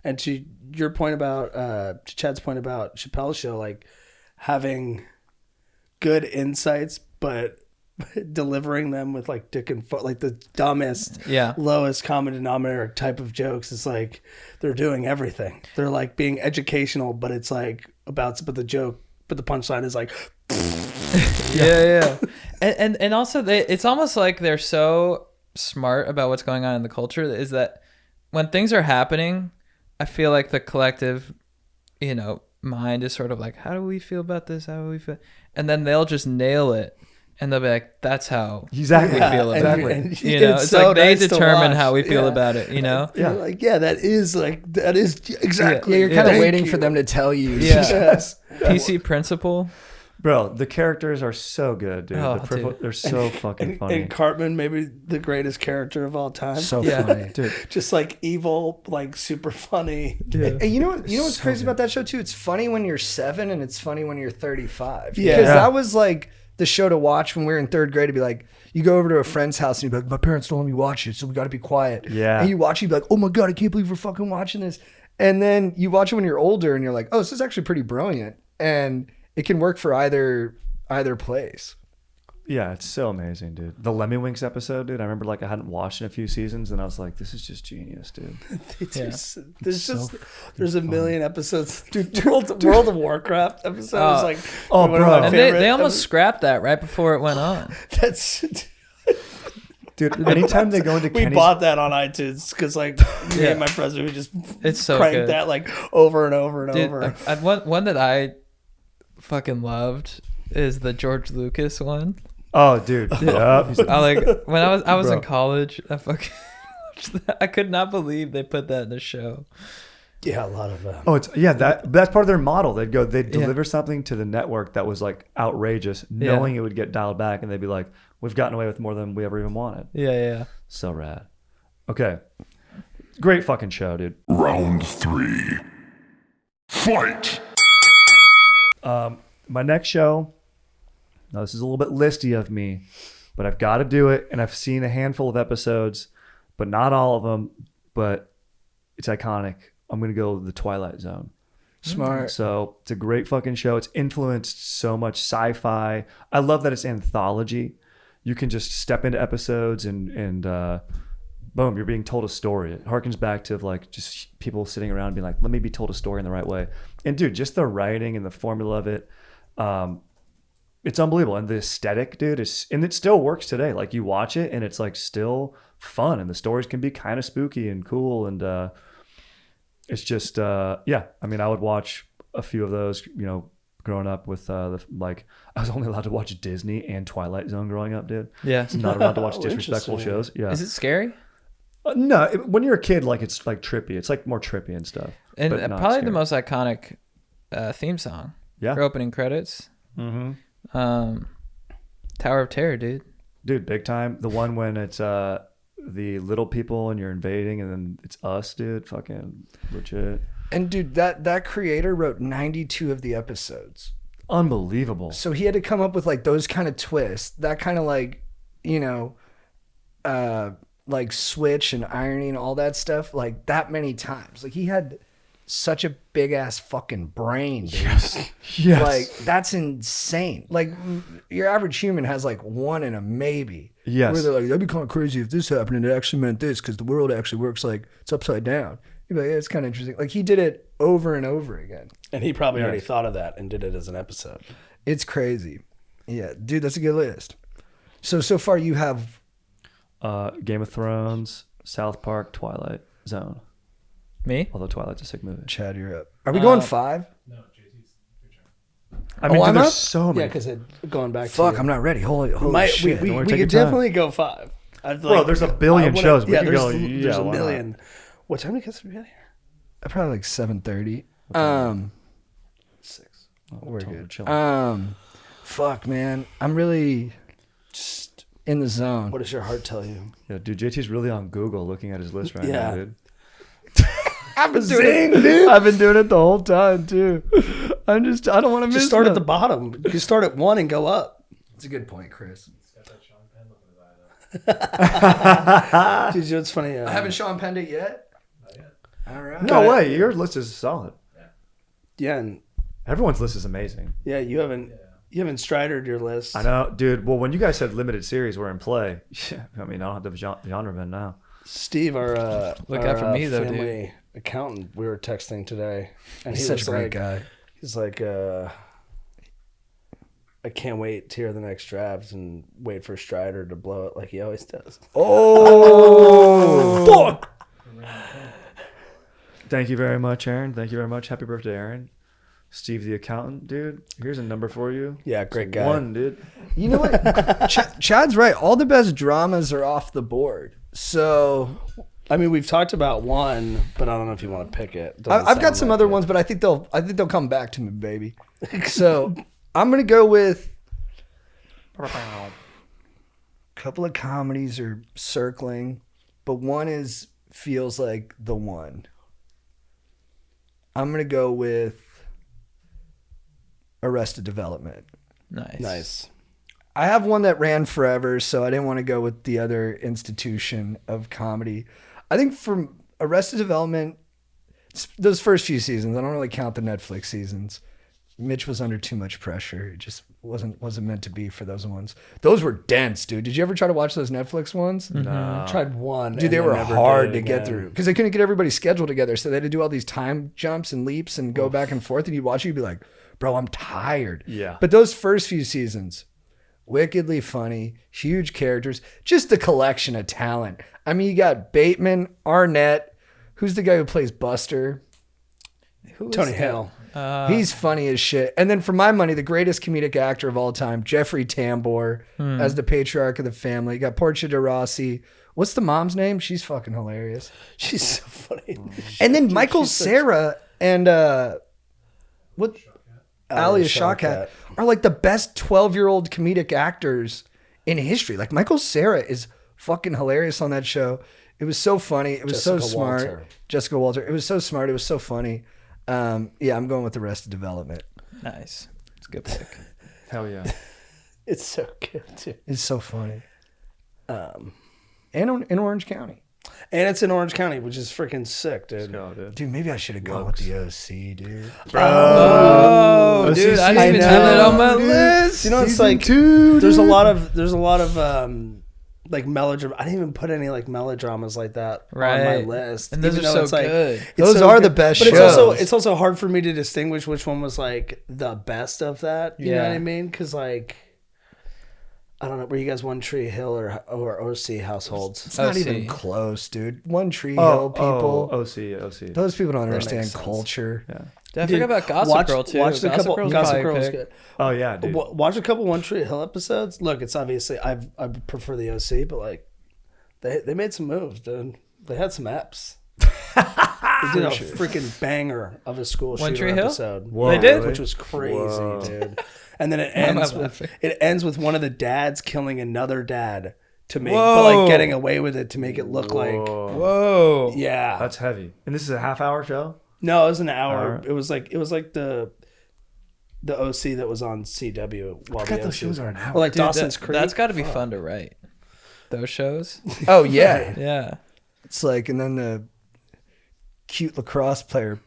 And to your point about to Chad's point about Chappelle's show, like having good insights but delivering them with like dick and foot, like the dumbest, lowest common denominator type of jokes. It's like they're doing everything. They're like being educational, but it's like but the punchline is like, yeah. And also it's almost like they're so smart about what's going on in the culture is that when things are happening, I feel like the collective, mind is sort of like, how do we feel about this? How do we feel? And then they'll just nail it. And they'll be like, that's how we feel about it. It's so like they determine how we feel about it, Yeah. Like, that is exactly. Yeah, you're kind of waiting for them to tell you. Yeah. PC Principal. Bro, the characters are so good, dude. They're so fucking funny. And Cartman, maybe the greatest character of all time. So funny. Dude. Just like evil, like super funny. And you know what's crazy about that show too? It's funny when you're 7 and it's funny when you're 35. Yeah. Because that was like the show to watch when we were in 3rd grade. To be like, you go over to a friend's house and you'd be like, my parents don't let me watch it, so we got to be quiet. Yeah. And you watch it, you'd be like, oh my God, I can't believe we're fucking watching this. And then you watch it when you're older and you're like, oh, this is actually pretty brilliant. And it can work for either place. Yeah, it's so amazing, dude. The Lemmy-Winks episode, dude. I remember I hadn't watched in a few seasons, and I was like, "This is just genius, dude." There's a million episodes. Dude, World of Warcraft episodes, bro. And they almost scrapped that right before it went on. That's. Dude, anytime they go into we bought that on iTunes because me and my friends we just cranked that over and over and over. One that I fucking loved is the George Lucas one. Oh, dude. Yeah. When I was in college, I fucking watched that. I could not believe they put that in the show. Yeah, a lot of them. Oh, that's part of their model. They'd deliver something to the network that was outrageous, knowing it would get dialed back, and they'd be like, "We've gotten away with more than we ever even wanted." Yeah. So rad. Okay. Great fucking show, dude. Round 3. Fight! My next show, now this is a little bit listy of me, but I've got to do it, and I've seen a handful of episodes, but not all of them, but it's iconic. I'm going to go with the Twilight Zone. Smart. So it's a great fucking show. It's influenced so much sci-fi. I love that it's anthology. You can just step into episodes and boom, you're being told a story. It harkens back to just people sitting around being like, let me be told a story in the right way. And dude, just the writing and the formula of it, it's unbelievable. And the aesthetic, dude, and it still works today. You watch it and it's still fun, and the stories can be kind of spooky and cool. And it's just, I mean, I would watch a few of those, growing up with I was only allowed to watch Disney and Twilight Zone growing up, dude. Yeah. Not allowed to watch disrespectful shows. Yeah. Is it scary? No, when you're a kid, it's trippy. It's more trippy and stuff. And probably the most iconic theme song. Yeah. For opening credits. Mm-hmm. Tower of Terror, dude. Dude, big time. The one when it's the little people and you're invading, and then it's us, dude. Fucking legit. And dude, that creator wrote 92 of the episodes. Unbelievable. So he had to come up with those kind of twists, that kind of switch and irony and all that stuff, that many times. He had such a big ass fucking brain, dude. Yes. That's insane. Your average human has one in a maybe. Yes. Where they're like, that'd be kind of crazy if this happened and it actually meant this, because the world actually works it's upside down. You'd be like, yeah, it's kind of interesting. He did it over and over again. And he probably already thought of that and did it as an episode. It's crazy. Yeah, dude, that's a good list. So far you have Game of Thrones, South Park, Twilight Zone. Me? Although Twilight's a sick movie. Chad, you're up. Are we going 5? No, JT's your turn. I mean, I'm there's up? so many. Yeah, because going back Fuck, to I'm not ready. Holy shit. We Don't worry, could take your time. definitely go 5. Bro, there's a billion shows. We could go, there's a why not? million. What time do you guys get here? Probably 7:30. 6. We're Totally good. chilling. Fuck, man. I'm really just in the zone. What does your heart tell you? Yeah, dude, JT's really on Google looking at his list right Yeah. now, dude. I've been doing it, dude. I've been doing it the whole time, too. I don't want to miss Just start at the bottom. You start at 1 and go up. That's a good point, Chris. He's got that Sean Penn looking at that. Dude, you know what's funny? I haven't Sean penned it yet. Not yet. All right. No way. Your list is solid. Yeah, and Everyone's list is amazing. yeah, you haven't. You haven't stridered your list. I know, dude. Well, when you guys said limited series were in play, I mean, I don't have the genre bin now. Steve, our Look out for me, though, family accountant, we were texting today, and He's he such was a great like, guy. he's like, I can't wait to hear the next draft and wait for Strider to blow it like he always does. Oh, fuck! Thank you very much, Aaron. Thank you very much. Happy birthday, Aaron. Steve, the accountant, dude. Here's a number for you. Yeah, great guy. 1, dude. You know what? Chad's right. All the best dramas are off the board. So I mean, we've talked about one, but I don't know if you want to pick it. I've got some other ones, but I think they'll come back to me, baby. So I'm gonna go with a couple of comedies are circling, but one feels like the one. I'm gonna go with Arrested Development. Nice. I have one that ran forever, so I didn't want to go with the other institution of comedy. I think from Arrested Development, those first few seasons, I don't really count the Netflix seasons. Mitch was under too much pressure. It just wasn't meant to be for those ones. Those were dense, dude. Did you ever try to watch those Netflix ones? No. Tried one. Dude, and they then were never hard did to get again. through because they couldn't get everybody's schedule together. So they had to do all these time jumps and leaps and go back and forth. And you'd watch it, you'd be like, bro, I'm tired. Yeah. But those first few seasons, wickedly funny, huge characters, just a collection of talent. I mean, you got Bateman, Arnett, who's the guy who plays Buster? Tony Hale. He's funny as shit. And then for my money, the greatest comedic actor of all time, Jeffrey Tambor, as the patriarch of the family. You got Portia de Rossi. What's the mom's name? She's fucking hilarious. She's so funny. And then Michael Cera and what? Alia Shawkat. Shawkat are like the best 12-year-old comedic actors in history. Like Michael Cera is fucking hilarious on that show. It was so funny. It was so Jessica smart. Walter. Jessica Walter. It was so smart. It was so funny. Yeah, I'm going with Arrested Development. Nice. It's a good pick. Hell yeah. It's so good too. It's so funny. And in Orange County. And it's in Orange County, which is freaking sick, dude. Go, dude. Dude, maybe I should have gone with the OC, dude. Oh, dude, I didn't even have that on my list. You know, it's like there's a lot of like melodrama. I didn't even put any like melodramas like that on my Right. list. And those even are though so it's like, good. it's Those so are good. the best but shows. it's also hard for me to distinguish which one was like the best of that. You know Yeah. what I mean? Because like, I don't know. Were you guys One Tree Hill or OC households? It's not OC. even close, dude. One Tree Hill people. OC. Those people don't understand makes sense. culture. Yeah. Did I forget about Gossip Girl too? Watch the couple. Girl's Gossip probably a Girl's pick. good. Oh yeah, dude. Watch a couple One Tree Hill episodes. Look, it's obviously I prefer the OC, but like they made some moves, dude. They had some eps. They did a freaking banger of a school One shooter Tree Hill? episode. They did? Which was crazy, Whoa. dude. And then it am I ends laughing? with one of the dads killing another dad to make, Whoa. but like getting away with it to make it look like, Whoa. yeah. That's heavy. And this is a half-hour show. No, it was an hour. Hour? It was like the OC that was on CW. While God, the those OC shows are an hour. Or like Dude, Dawson's Creek. That's got to be fun to write. Those shows. Oh yeah. Yeah. It's like, and then the cute lacrosse player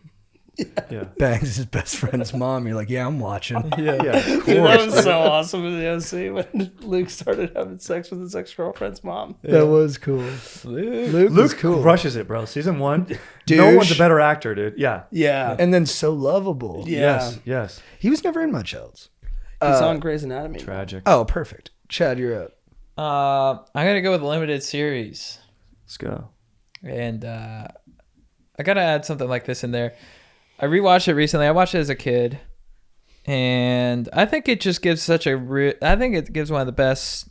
Yeah. bangs his best friend's mom. You're like, yeah, I'm watching. Yeah. Of Dude, course. that was so awesome in the OC when Luke started having sex with his ex-girlfriend's mom. That was cool. Luke was Luke cool. crushes it, bro. Season 1. No Douche. one's a better actor, dude. Yeah. Yeah. And then so lovable. Yeah. Yes. He was never in much else. He's on Grey's Anatomy. Tragic. Oh, perfect. Chad, you're up. I'm gonna go with limited series, Let's go. and I gotta add something like this in there. I rewatched it recently. I watched it as a kid, and I think it just gives such a. I think it gives one of the best,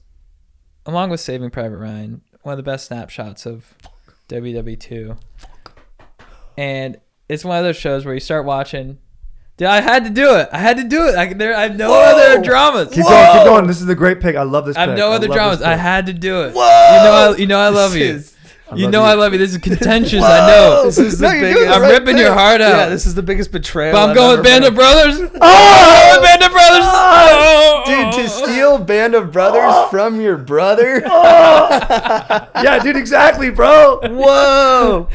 along with Saving Private Ryan, one of the best snapshots of WW2. And it's one of those shows where you start watching. Dude, I had to do it. I have no other dramas. Keep going. This is a great pick. I love this I have pick. no I other love dramas. this I pick. had to do it. Whoa! You know I love you. I love you. This is contentious. I know. This is the No, you're doing biggest. the I'm right ripping thing. your heart out. Yeah, this is the biggest betrayal. But I'm I've going ever with Band been. of Brothers. Oh, Band of Brothers. Oh, Dude, to steal Band of Brothers from your brother? Yeah, dude, exactly, bro. Whoa.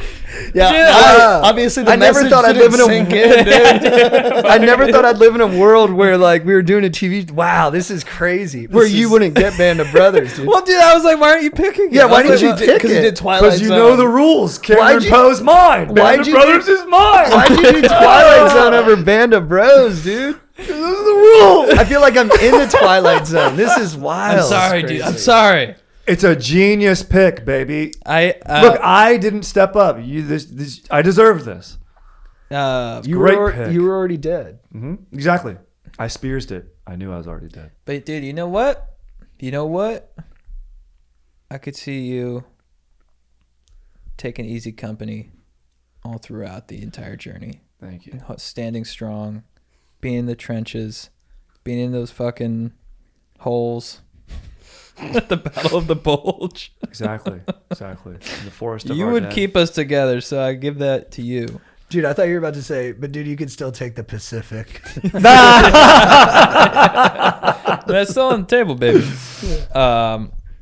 Yeah, Yeah. obviously the I never message thought I'd live didn't in a sink in, dude. I never thought I'd live in a world where like we were doing a TV. Wow, this is crazy. Where you wouldn't get Band of Brothers, dude. Well, dude, I was like, why aren't you picking it? Yeah, I why was didn't like, you well, pick Because he it? did Twilight Because you Zone. know the rules. Cameron Why'd you- Poe's mine. why'd Band of you Brothers do- is mine. Why'd you do Twilight Zone over Band of Bros, dude? This is the rule. I feel like I'm in the Twilight Zone. This is wild. I'm sorry, dude. I'm sorry. It's a genius pick, baby. I Look, I didn't step up. I deserve this. You Great were pick. you were already dead. Exactly. I spearsed it. I knew I was already dead. but dude, you know what? You know what? I could see you taking easy company all throughout the entire journey. Thank you. Standing strong, being in the trenches, being in those fucking holes at the Battle of the Bulge. Exactly. Exactly. In the forest of You our would dead. keep us together, so I give that to you. Dude, I thought you were about to say, but dude, you could still take the Pacific. That's still on the table, baby.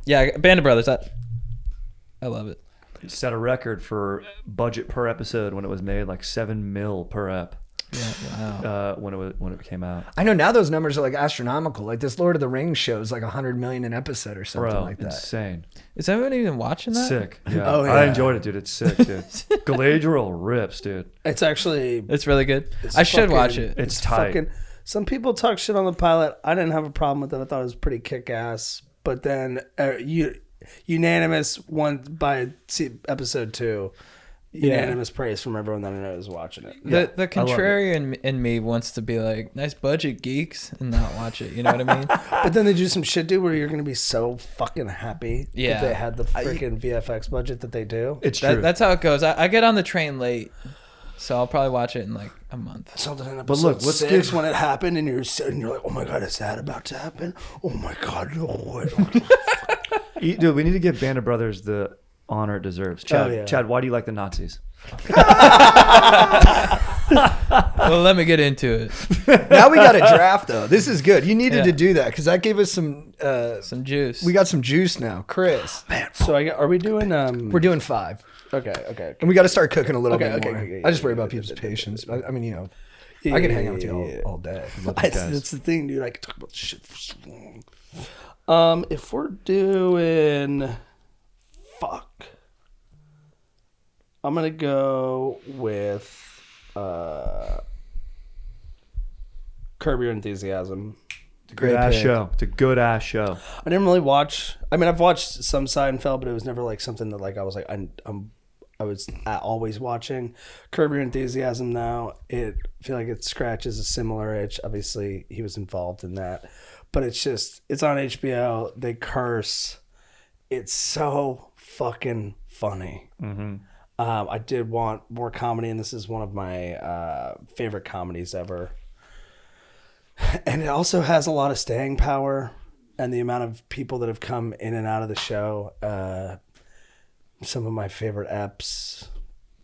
Yeah, Band of Brothers. I love it. set a record for budget per episode when it was made, like $7 million per ep. Yeah, wow. When it came out. I know now those numbers are like astronomical. Like this Lord of the Rings show is like 100 million an episode or something Bro, like that. insane. Is anyone even watching that? Sick. Yeah. Oh, I yeah. enjoyed it, dude. It's sick, dude. Galadriel rips, dude. It's actually It's really good. I should watch it. It's tight. fucking. Some people talk shit on the pilot. I didn't have a problem with it. I thought it was pretty kick ass. But then unanimous one by episode 2. Unanimous praise from everyone that I know is watching it. The contrarian in me wants to be like, nice budget geeks, and not watch it. You know what I mean? But then they do some shit, dude, where you're going to be so fucking happy Yeah. that they had the freaking VFX budget that they do. It's true. That's how it goes. I get on the train late, so I'll probably watch it in like a month. Something in But episode look, let's 6 give- when it happened, and you're sitting, you're like, oh my god, is that about to happen? Oh my god, no. Dude, we need to give Band of Brothers the honor it deserves. Chad, yeah. Chad, why do you like the Nazis? Well, let me get into it. Now we got a draft though. This is good. You needed Yeah. to do that because that gave us some. Some juice. We got some juice now, Chris. So are we doing? We're doing 5, Okay. and we got to start cooking a little Okay, bit okay, more. okay, I just worry yeah, about yeah, people's yeah, patience. I mean, you know, I can hang out with you all day. That's the thing, dude. I can talk about shit for so long. If we're doing, I'm gonna go with Curb Your Enthusiasm. Great Good ass pick. show. It's a good ass show. I didn't really watch. I mean, I've watched some Seinfeld, but it was never like something that like I was like I was always watching. Curb Your Enthusiasm. Now I feel like it scratches a similar itch. Obviously, he was involved in that, but it's on HBO. They curse. It's so fucking funny. I did want more comedy, and this is one of my favorite comedies ever. And it also has a lot of staying power, and the amount of people that have come in and out of the show. Some of my favorite eps,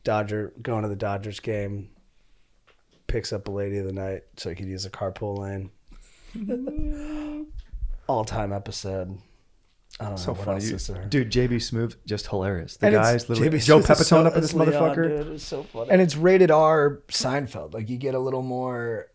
going to the Dodgers game, picks up a lady of the night so he could use a carpool lane. All-time episode. I don't know So what funny. else is there. Dude, JB Smooth, just hilarious. The And it's- guy's literally JB Joe Smith is Pepitone up in this as Leon, motherfucker. dude. It's so funny. And it's rated R Seinfeld. Like you get a little more.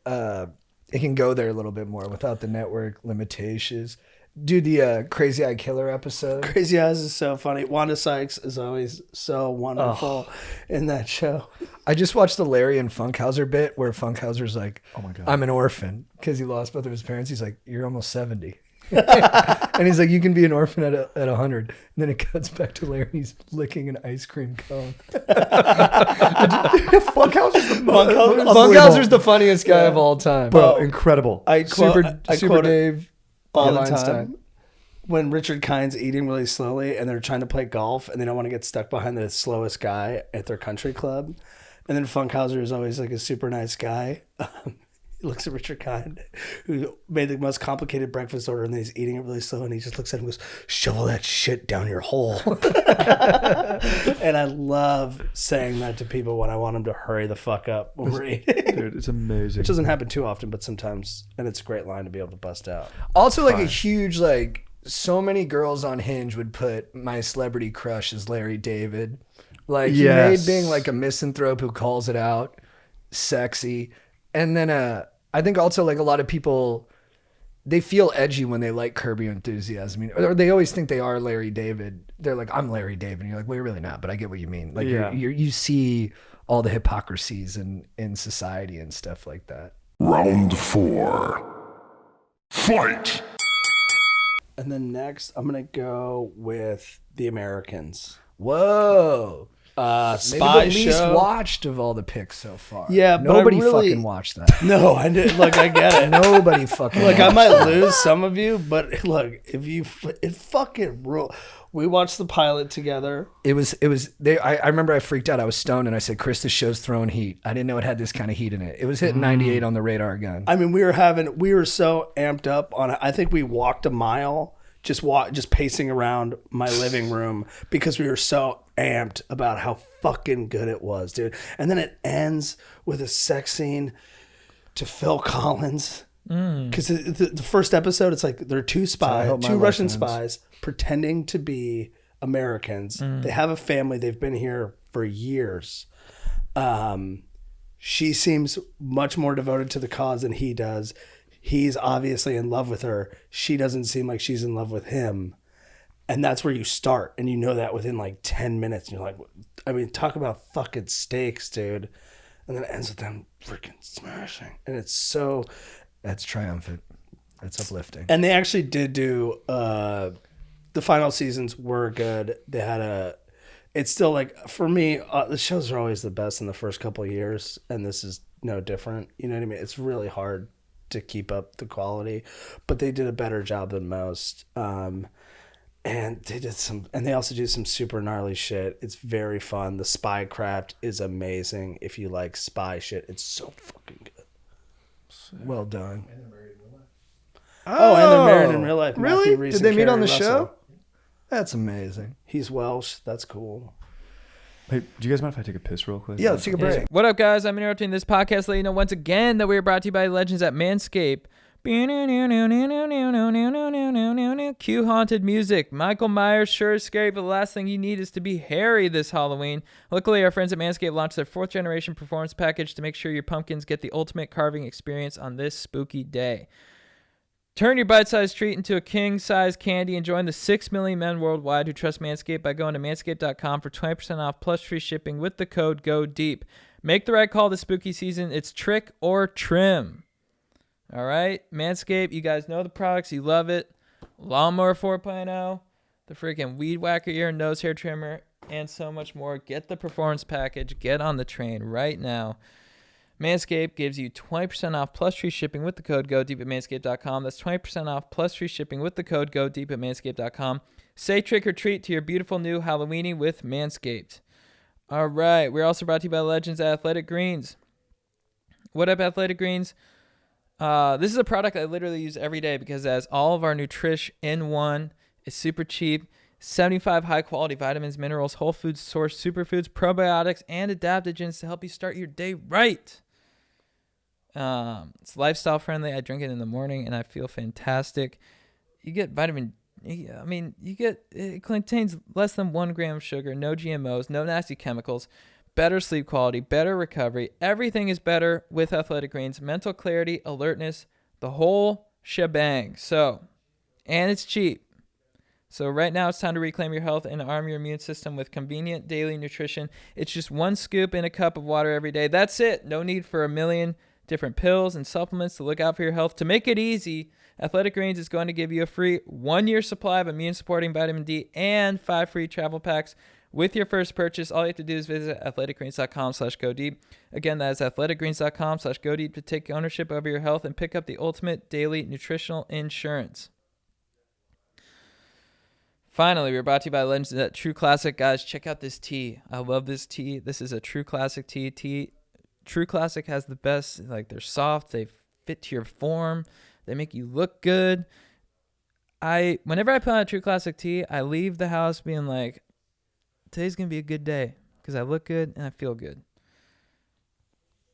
It can go there a little bit more without the network limitations. Dude, the Crazy Eye Killer episode. Crazy Eyes is so funny. Wanda Sykes is always so wonderful in that show. I just watched the Larry and Funkhauser bit where Funkhauser's like, Oh my God. I'm an orphan because he lost both of his parents. He's like, you're almost 70. And he's like, you can be an orphan at 100. And then it cuts back to Larry and he's licking an ice cream cone. Funkhauser's the funniest guy of all time. Bro, incredible. I Super quote it Dave. all Bill the Einstein. time. When Richard Kine's eating really slowly and they're trying to play golf and they don't want to get stuck behind the slowest guy at their country club. And then Funkhauser is always like a super nice guy. He looks at Richard Kine, who made the most complicated breakfast order, and then he's eating it really slow, and he just looks at him and goes, shovel that shit down your hole. And I love saying that to people when I want them to hurry the fuck up when we're eating. Dude, it's amazing. Which doesn't happen too often, but sometimes, and it's a great line to be able to bust out. Also, like a huge, like, so many girls on Hinge would put my celebrity crush as Larry David. Like he made being like a misanthrope who calls it out sexy. And then I think also like a lot of people, they feel edgy when they like Curb Your Enthusiasm, or they always think they are Larry David. They're like, I'm Larry David, and you're like, well, you're really not, but I get what you mean. Like you see all the hypocrisies in society and stuff like that. Round 4. Fight! And then next, I'm gonna go with The Americans. Whoa. Spy Maybe the least show. watched of all the picks so far. Yeah, but nobody I really- fucking watched that. No, I didn't. Look, I get it. Nobody fucking. Look, I watched might that. lose some of you, but look, it fucking rule. We watched the pilot together. It was. I remember I freaked out. I was stoned and I said, "Chris, this show's throwing heat." I didn't know it had this kind of heat in it. It was hitting 98 on the radar gun. I mean, we were so amped up on it. I think we walked a mile just pacing around my living room because we were so amped about how fucking good it was, dude. And then it ends with a sex scene to Phil Collins. Because the first episode, it's like there are two Russian spies pretending to be Americans. They have a family. They've been here for years. She seems much more devoted to the cause than he does. He's obviously in love with her. She doesn't seem like she's in love with him. And that's where you start. And you know that within like 10 minutes. And you're like, I mean, talk about fucking stakes, dude. And then it ends with them freaking smashing. And it's so... That's triumphant. That's uplifting. And they actually did do... the final seasons were good. They had it's still like, for me, the shows are always the best in the first couple of years. And this is no different. You know what I mean? It's really hard to keep up the quality, but they did a better job than most. And they also do some super gnarly shit. It's very fun. The spy craft is amazing. If you like spy shit, it's so fucking good. Well done. And they're married in real life. Really? Matthew Rhys Did they and meet Carrie on the Russell. show? That's amazing. He's Welsh. That's cool. Hey, do you guys mind if I take a piss real quick? Yeah, let's take a break. What up, guys? I'm interrupting this podcast to let you know once again that we are brought to you by Legends at Manscaped. Cue haunted music. Michael Myers sure is scary, but the last thing you need is to be hairy this Halloween. Luckily, our friends at Manscaped launched their 4th generation performance package to make sure your pumpkins get the ultimate carving experience on this spooky day. Turn your bite-sized treat into a king-size candy and join the 6 million men worldwide who trust Manscaped by going to manscaped.com for 20% off plus free shipping with the code GODEEP. Make the right call this spooky season. It's trick or trim. All right? Manscaped, you guys know the products. You love it. Lawnmower 4.0, the freaking Weed Whacker ear and nose hair trimmer, and so much more. Get the performance package. Get on the train right now. Manscaped gives you 20% off plus free shipping with the code GODEEP at manscaped.com. That's 20% off plus free shipping with the code GODEEP at manscaped.com. Say trick or treat to your beautiful new Halloweeny with Manscaped. All right. We're also brought to you by Legends at Athletic Greens. What up, Athletic Greens? This is a product I literally use every day because it has all of our nutrition in one. It's super cheap. 75 high-quality vitamins, minerals, whole foods source superfoods, probiotics, and adaptogens to help you start your day right. It's lifestyle friendly. I drink it in the morning and I feel fantastic. You get it contains less than 1 gram of sugar, no GMOs, no nasty chemicals, better sleep quality, better recovery. Everything is better with Athletic Greens. Mental clarity, alertness, the whole shebang. And it's cheap. So right now it's time to reclaim your health and arm your immune system with convenient daily nutrition. It's just 1 scoop in a cup of water every day. That's it. No need for a million different pills and supplements to look out for your health. To make it easy, Athletic Greens is going to give you a free 1-year supply of immune-supporting vitamin D and 5 free travel packs with your first purchase. All you have to do is visit athleticgreens.com/GoDeep. Again, that is athleticgreens.com/GoDeep to take ownership over your health and pick up the ultimate daily nutritional insurance. Finally, we're brought to you by Legends at True Classic. Guys, check out this tea. I love this tea. This is a True Classic tea. True Classic has the best, they're soft, they fit to your form, they make you look good. Whenever I put on a True Classic tea, I leave the house being like, today's going to be a good day because I look good and I feel good.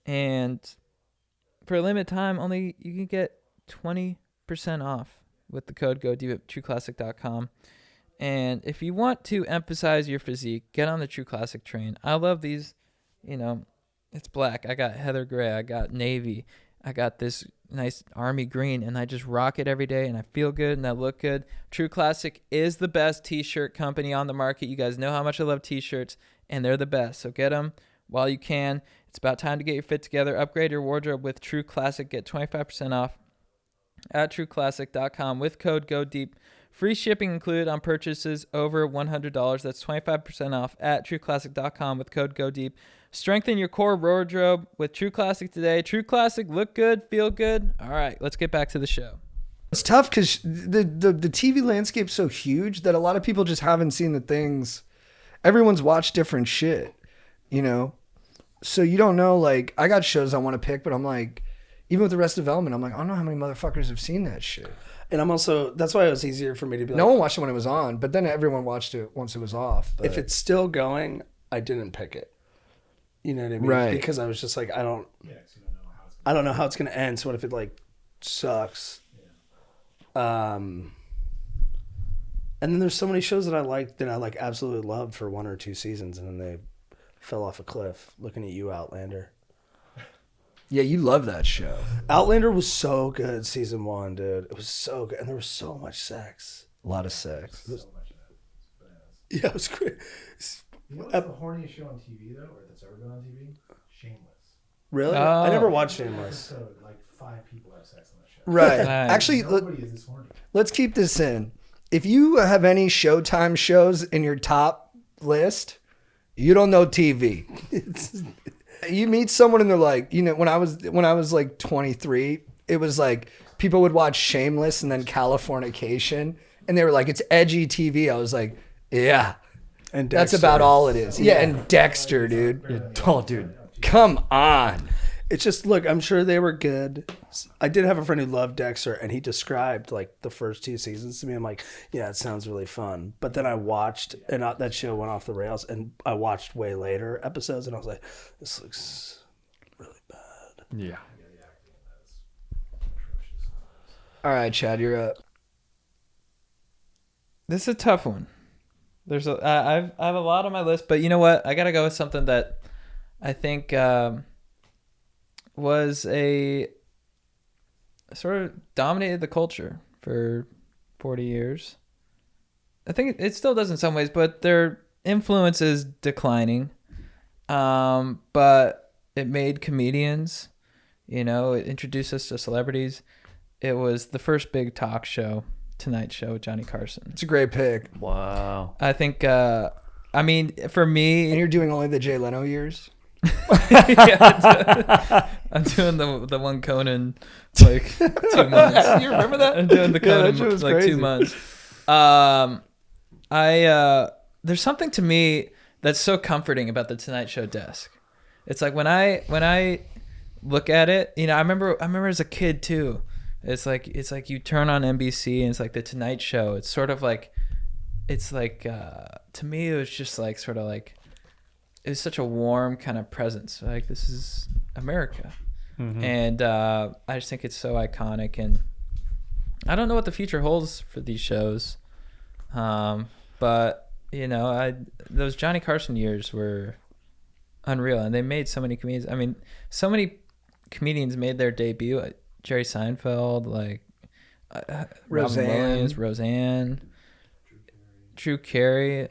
And for a limited time, you can get 20% off with the code GODEEP at trueclassic.com. And if you want to emphasize your physique, get on the True Classic train. I love these, it's black. I got heather gray. I got navy. I got this nice army green, and I just rock it every day, and I feel good, and I look good. True Classic is the best t-shirt company on the market. You guys know how much I love t-shirts, and they're the best. So get them while you can. It's about time to get your fit together. Upgrade your wardrobe with True Classic. Get 25% off at trueclassic.com with code GODEEP. Free shipping included on purchases over $100. That's 25% off at trueclassic.com with code GODEEP. Strengthen your core wardrobe with True Classic today. True Classic, look good, feel good. All right, let's get back to the show. It's tough because the TV landscape's so huge that a lot of people just haven't seen the things. Everyone's watched different shit, So you don't know, like, I got shows I want to pick, but I'm like, even with Arrested Development, I'm like, I don't know how many motherfuckers have seen that shit. And I'm also, that's why it was easier for me to be like, no one watched it when it was on, but then everyone watched it once it was off. But if it's still going, I didn't pick it. You know what I mean? Right. Because I was just like, I don't know how it's going to end. So what if it like sucks? Yeah. And then there's so many shows that I liked that I like absolutely loved for 1 or 2 seasons, and then they fell off a cliff. Looking at you, Outlander. Yeah, you love that show. Outlander was so good, season 1, dude. It was so good, and there was so much sex. A lot of sex. Yeah, it was great. You know what's the horniest show on TV, though, or that's ever been on TV? Shameless. Really? Oh. I never watched Shameless. Episode, like 5 people have sex on that show. Right. Nice. Actually, Nobody is this horny. let's keep this in. If you have any Showtime shows in your top list, you don't know TV. You meet someone and they're like, when I was like 23, it was like people would watch Shameless and then Californication, and they were like, it's edgy TV. I was like, yeah. And That's Dexter. about all it is. Yeah, and Dexter, dude. Dude. Come on. It's just, look, I'm sure they were good. I did have a friend who loved Dexter, and he described like the first 2 seasons to me. I'm like, yeah, it sounds really fun. But then I watched, and that show went off the rails, and I watched way later episodes, and I was like, this looks really bad. Yeah. All right, Chad, you're up. This is a tough one. There's I have a lot on my list, but you know what? I gotta go with something that I think was a sort of dominated the culture for 40 years. I think it still does in some ways, but their influence is declining. But it made comedians, it introduced us to celebrities. It was the first big talk show, Tonight Show with Johnny Carson. It's a great pick. Wow. I think, for me, And you're doing only the Jay Leno years? yeah, I'm doing the one Conan like 2 months. You remember that? I'm doing the Yeah, that Conan shit was like crazy. 2 months. There's something to me that's so comforting about the Tonight Show desk. It's like when I look at it, I remember as a kid too. It's like you turn on NBC and it's like the Tonight Show. It's sort of like, to me it was just like sort of like, it was such a warm kind of presence. Like, this is America. Mm-hmm. And I just think it's so iconic, and I don't know what the future holds for these shows. But those Johnny Carson years were unreal, and they made so many comedians. I mean, so many comedians made their debut. Jerry Seinfeld, like Roseanne. Robin Williams, Roseanne, Drew Carey.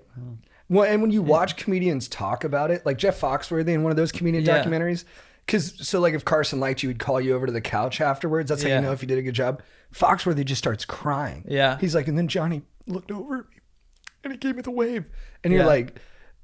Well, and when you watch comedians talk about it, like Jeff Foxworthy in one of those comedian Yeah. documentaries, because like if Carson liked you, he'd call you over to the couch afterwards. That's how Yeah. you know if you did a good job. Foxworthy just starts crying. Yeah. He's like, and then Johnny looked over at me and he gave me the wave. And you're Yeah. like,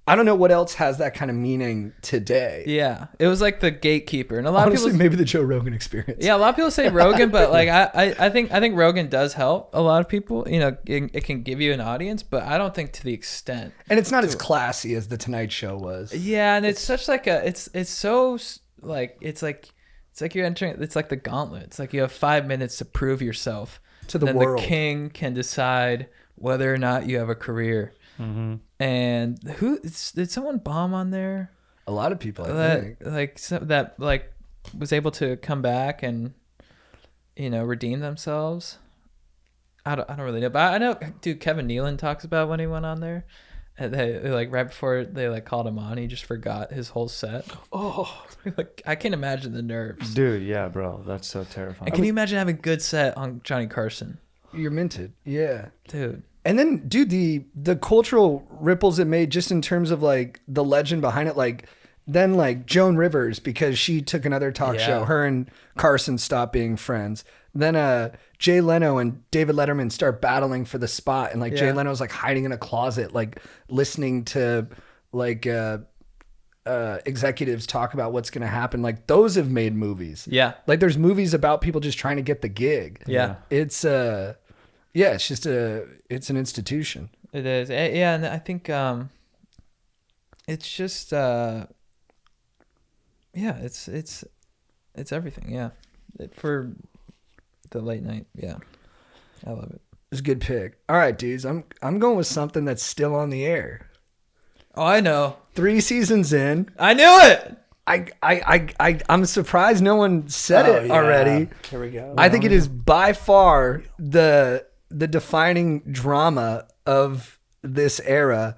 I don't know what else has that kind of meaning today. Yeah, it was like the gatekeeper, and a lot Honestly, of people. maybe the Joe Rogan experience. Yeah, a lot of people say Rogan, but like I think Rogan does help a lot of people. It can give you an audience, but I don't think to the extent. And it's not as classy as the Tonight Show was. Yeah, and it's such like it's so like it's like you're entering. It's like the gauntlet. It's like you have 5 minutes to prove yourself To the then world. The king can decide whether or not you have a career. Mm-hmm. And did someone bomb on there? A lot of people, I think. That was able to come back and redeem themselves. I don't really know, but I know, dude, Kevin Nealon talks about when he went on there. And they like right before they like called him on, he just forgot his whole set. Oh, Like I can't imagine the nerves. Dude, yeah, bro, that's so terrifying. And can you imagine having a good set on Johnny Carson, You're minted. Yeah. dude? And then, dude, the cultural ripples it made just in terms of like the legend behind it, like then like Joan Rivers, because she took another talk Yeah. show, her and Carson stopped being friends. Then Jay Leno and David Letterman start battling for the spot, and like Jay Yeah. Leno's like hiding in a closet, like listening to like executives talk about what's going to happen. Like those have made movies. Yeah, Like there's movies about people just trying to get the gig. yeah, It's it's just it's an institution. it is. Yeah, and I think it's just it's everything. Yeah, for the late night. Yeah, I love it. It's a good pick. All right, dudes. I'm going with something that's still on the air. Oh, I know. 3 seasons in. I knew it. I'm surprised no one said Oh, it yeah. already. Here we go. I think it is by far the defining drama of this era.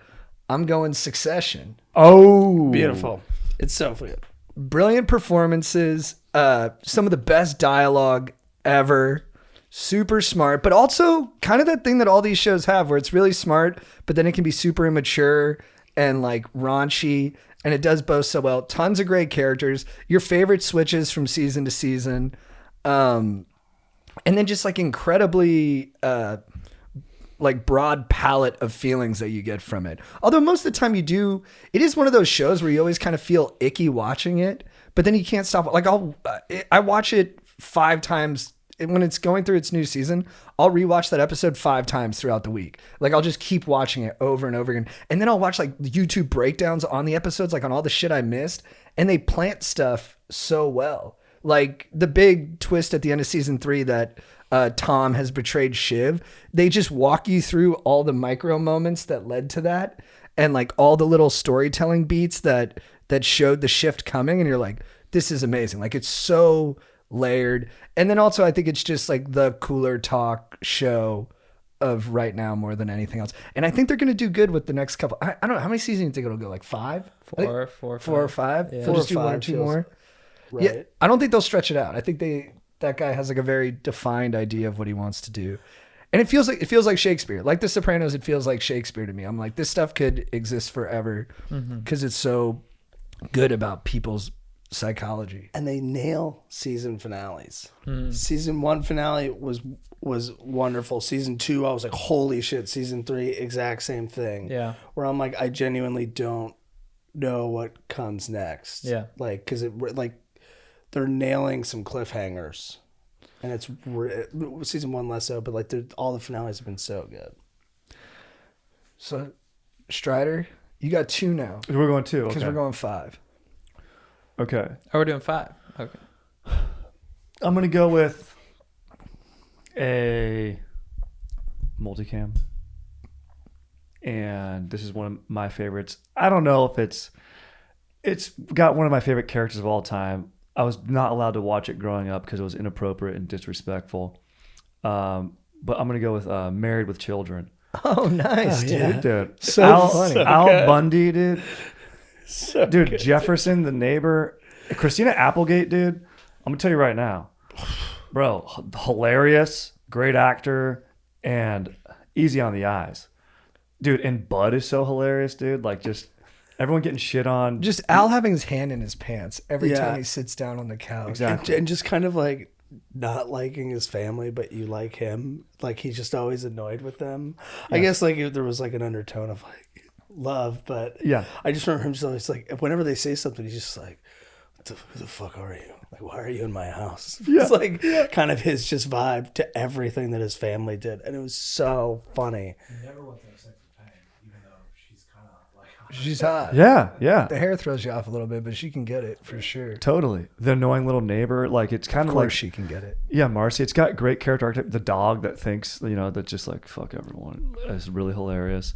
I'm going Succession. Oh, Beautiful. It's so good. Brilliant performances, some of the best dialogue ever. Super smart, but also kind of that thing that all these shows have where it's really smart, but then it can be super immature and like raunchy, and it does both so well. Tons of great characters, your favorite switches from season to season, and then just like incredibly like broad palette of feelings that you get from it. Although most of the time it is one of those shows where you always kind of feel icky watching it, but then you can't stop. Like I watch it 5 times when it's going through its new season. I'll rewatch that episode 5 times throughout the week. Like I'll just keep watching it over and over again. And then I'll watch like the YouTube breakdowns on the episodes, like on all the shit I missed. And they plant stuff so well. Like the big twist at the end of season 3 that Tom has betrayed Shiv. They just walk you through all the micro moments that led to that, and like all the little storytelling beats that showed the shift coming. And you're like, this is amazing. Like it's so layered. And then also I think it's just like the cooler talk show of right now more than anything else. And I think they're going to do good with the next couple. I don't know how many seasons do you think it'll go, like 5? Four Or 5. Yeah. They'll just do 4 or 1 or 5 2 feels more. Right. Yeah, I don't think they'll stretch it out. I think that guy has like a very defined idea of what he wants to do. And it feels like Shakespeare. Like The Sopranos, it feels like Shakespeare to me. I'm like, this stuff could exist forever because it's so good about people's psychology. And they nail season finales. Season 1 finale was wonderful. Season 2, I was like, holy shit. Season 3, exact same thing. Yeah. Where I'm like, I genuinely don't know what comes next. Yeah. Like, because they're nailing some cliffhangers. And it's season 1 less so, but like all the finales have been so good. So, Strider, you got 2 now we're going 2. because Okay. we're going 5. Okay. Oh, we're doing 5. Okay. I'm gonna go with a multicam, and this is one of my favorites. I don't know if it's got one of my favorite characters of all time. I was not allowed to watch it growing up because it was inappropriate and disrespectful. But I'm gonna go with Married with Children. Oh, nice, dude. Dude, So funny. Al Bundy, dude. So Dude, good. Jefferson, the neighbor, Christina Applegate, dude. I'm gonna tell you right now, bro, hilarious, great actor, and easy on the eyes, dude. And Bud is so hilarious, dude. Like just everyone getting shit on. Just Al having his hand in his pants every Yeah. time he sits down on the couch. Exactly. And just kind of like not liking his family, but you like him. Like he's just always annoyed with them. I guess like there was like an undertone of like love, but Yeah. I just remember him just always like whenever they say something, he's just like, who the fuck are you? Like, why are you in my house? Yeah. It's like kind of his just vibe to everything that his family did. And it was so funny. He never wants to have sex with Pam, even though she's kind of like. She's hot. Yeah. The hair throws you off a little bit, but she can get it for sure. Totally. The annoying little neighbor, like it's kind Of of course like she can get it. yeah, Marcy. It's got great character archetype. The dog that thinks, that just like fuck everyone is really hilarious.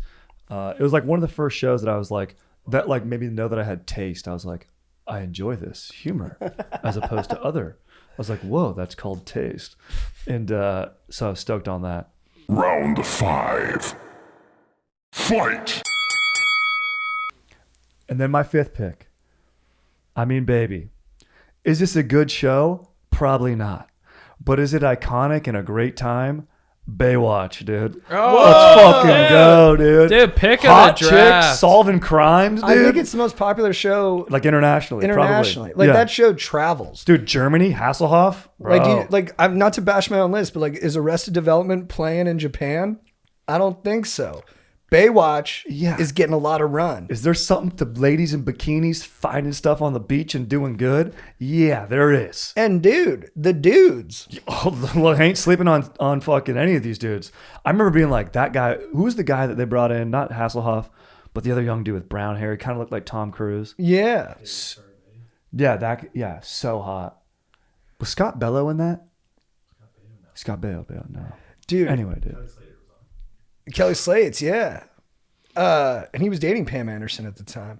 It was like one of the first shows that I was like that like maybe know that I had taste. I was like, I enjoy this humor as opposed to other. I was like, whoa, that's called taste. And so I was stoked on that. Round 5. Fight! And then my fifth pick. I mean, baby. Is this a good show? Probably not. But is it iconic and a great time? Baywatch, dude. Oh, let's fucking go, dude. Dude, pick Hot of the draft. chicks solving crimes, dude. I think it's the most popular show like internationally. internationally. Probably. Like Yeah. that show travels. Dude, Germany, Hasselhoff. Bro. I'm not to bash my own list, but like, is Arrested Development playing in Japan? I don't think so. Baywatch is getting a lot of run. Is there something to ladies in bikinis finding stuff on the beach and doing good? Yeah, there is. And dude, the dudes. Oh, look, I ain't sleeping on fucking any of these dudes. I remember being like, that guy, who was the guy that they brought in? Not Hasselhoff, but the other young dude with brown hair. He kind of looked like Tom Cruise. Yeah. Yeah, so hot. Was Scott Bello in that? Scott Baio, no. Dude. Anyway, dude. Kelly Slates, yeah. And he was dating Pam Anderson at the time.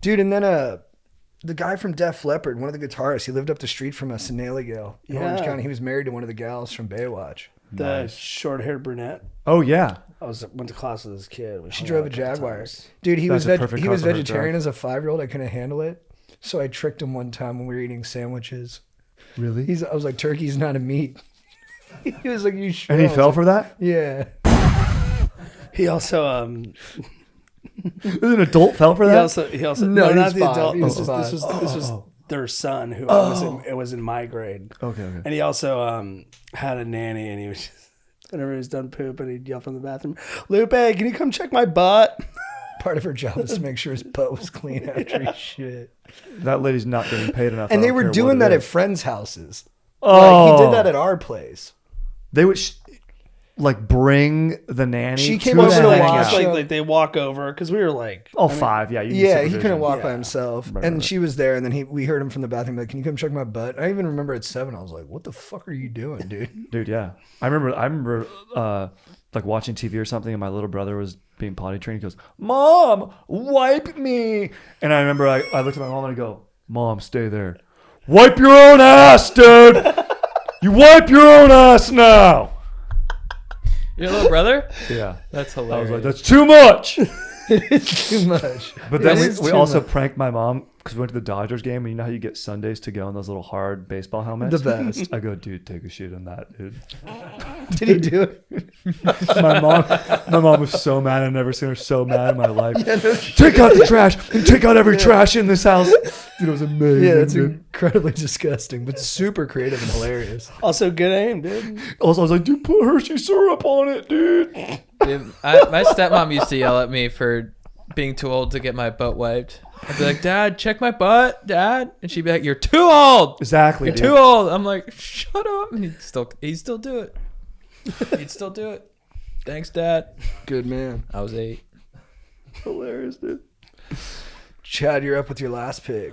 Dude, and then the guy from Def Leppard, one of the guitarists, he lived up the street from us in Nailagale in Orange County. He was married to one of the gals from Baywatch. The short-haired brunette. Oh, yeah. Went to class with this kid. She drove a Jaguar. Dude, he That's was a perfect he was car for her vegetarian drive. as a 5-year-old. I couldn't handle it. So I tricked him one time when we were eating sandwiches. Really? I was like, turkey's not a meat. He was like, you sure? And he I was fell like, for that? Yeah. He also An adult fell for that? he also No, not he's the five. adult. He was This five. was their son who it was in my grade. Okay. And he also had a nanny, and he was just, whenever he was done pooping, he'd yell from the bathroom, "Lupe, can you come check my butt?" Part of her job was to make sure his butt was clean after he shit. That lady's not getting paid enough. And I they don't were care doing what it that at is. friends' houses. Oh. Like, he did that at our place. They would bring the nanny. She came to over the to hangout. watch. like they walk over because we were like, Oh, 5. Yeah. You need Yeah, he supervision. couldn't walk by Yeah. himself. Right, And right. she was there, and then we heard him from the bathroom, like, can you come check my butt? I even remember at 7, I was like, what the fuck are you doing, dude? Dude, yeah. I remember like watching TV or something, and my little brother was being potty trained. He goes, "Mom, wipe me." And I remember I looked at my mom and I go, "Mom, stay there. Wipe your own ass, dude. You wipe your own ass now." Your little brother? Yeah. That's I was hilarious. like, "That's too much." It's too much. But then It is we too also much. pranked my mom because we went to the Dodgers game, and you know how you get Sundays to go in those little hard baseball helmets? The best. I go, "Dude, take a shit on that, dude." Did he do it? My mom was so mad. I've never seen her so mad in my life. Take out the trash and take out every trash in this house. Dude, it was amazing. Yeah, that's dude. incredibly disgusting, but super creative and hilarious. also good aim, dude. Also, I was like, "Dude, put Hershey syrup on it, dude." Dude, my stepmom used to yell at me for being too old to get my butt wiped. I'd be like, "Dad, check my butt, Dad," and she'd be like, "You're too old. Exactly. You're dude. too old." I'm like, "Shut up!" And he'd still do it. He'd still do it. Thanks, Dad. Good man. I was 8. Hilarious, dude. Chad, you're up with your last pick.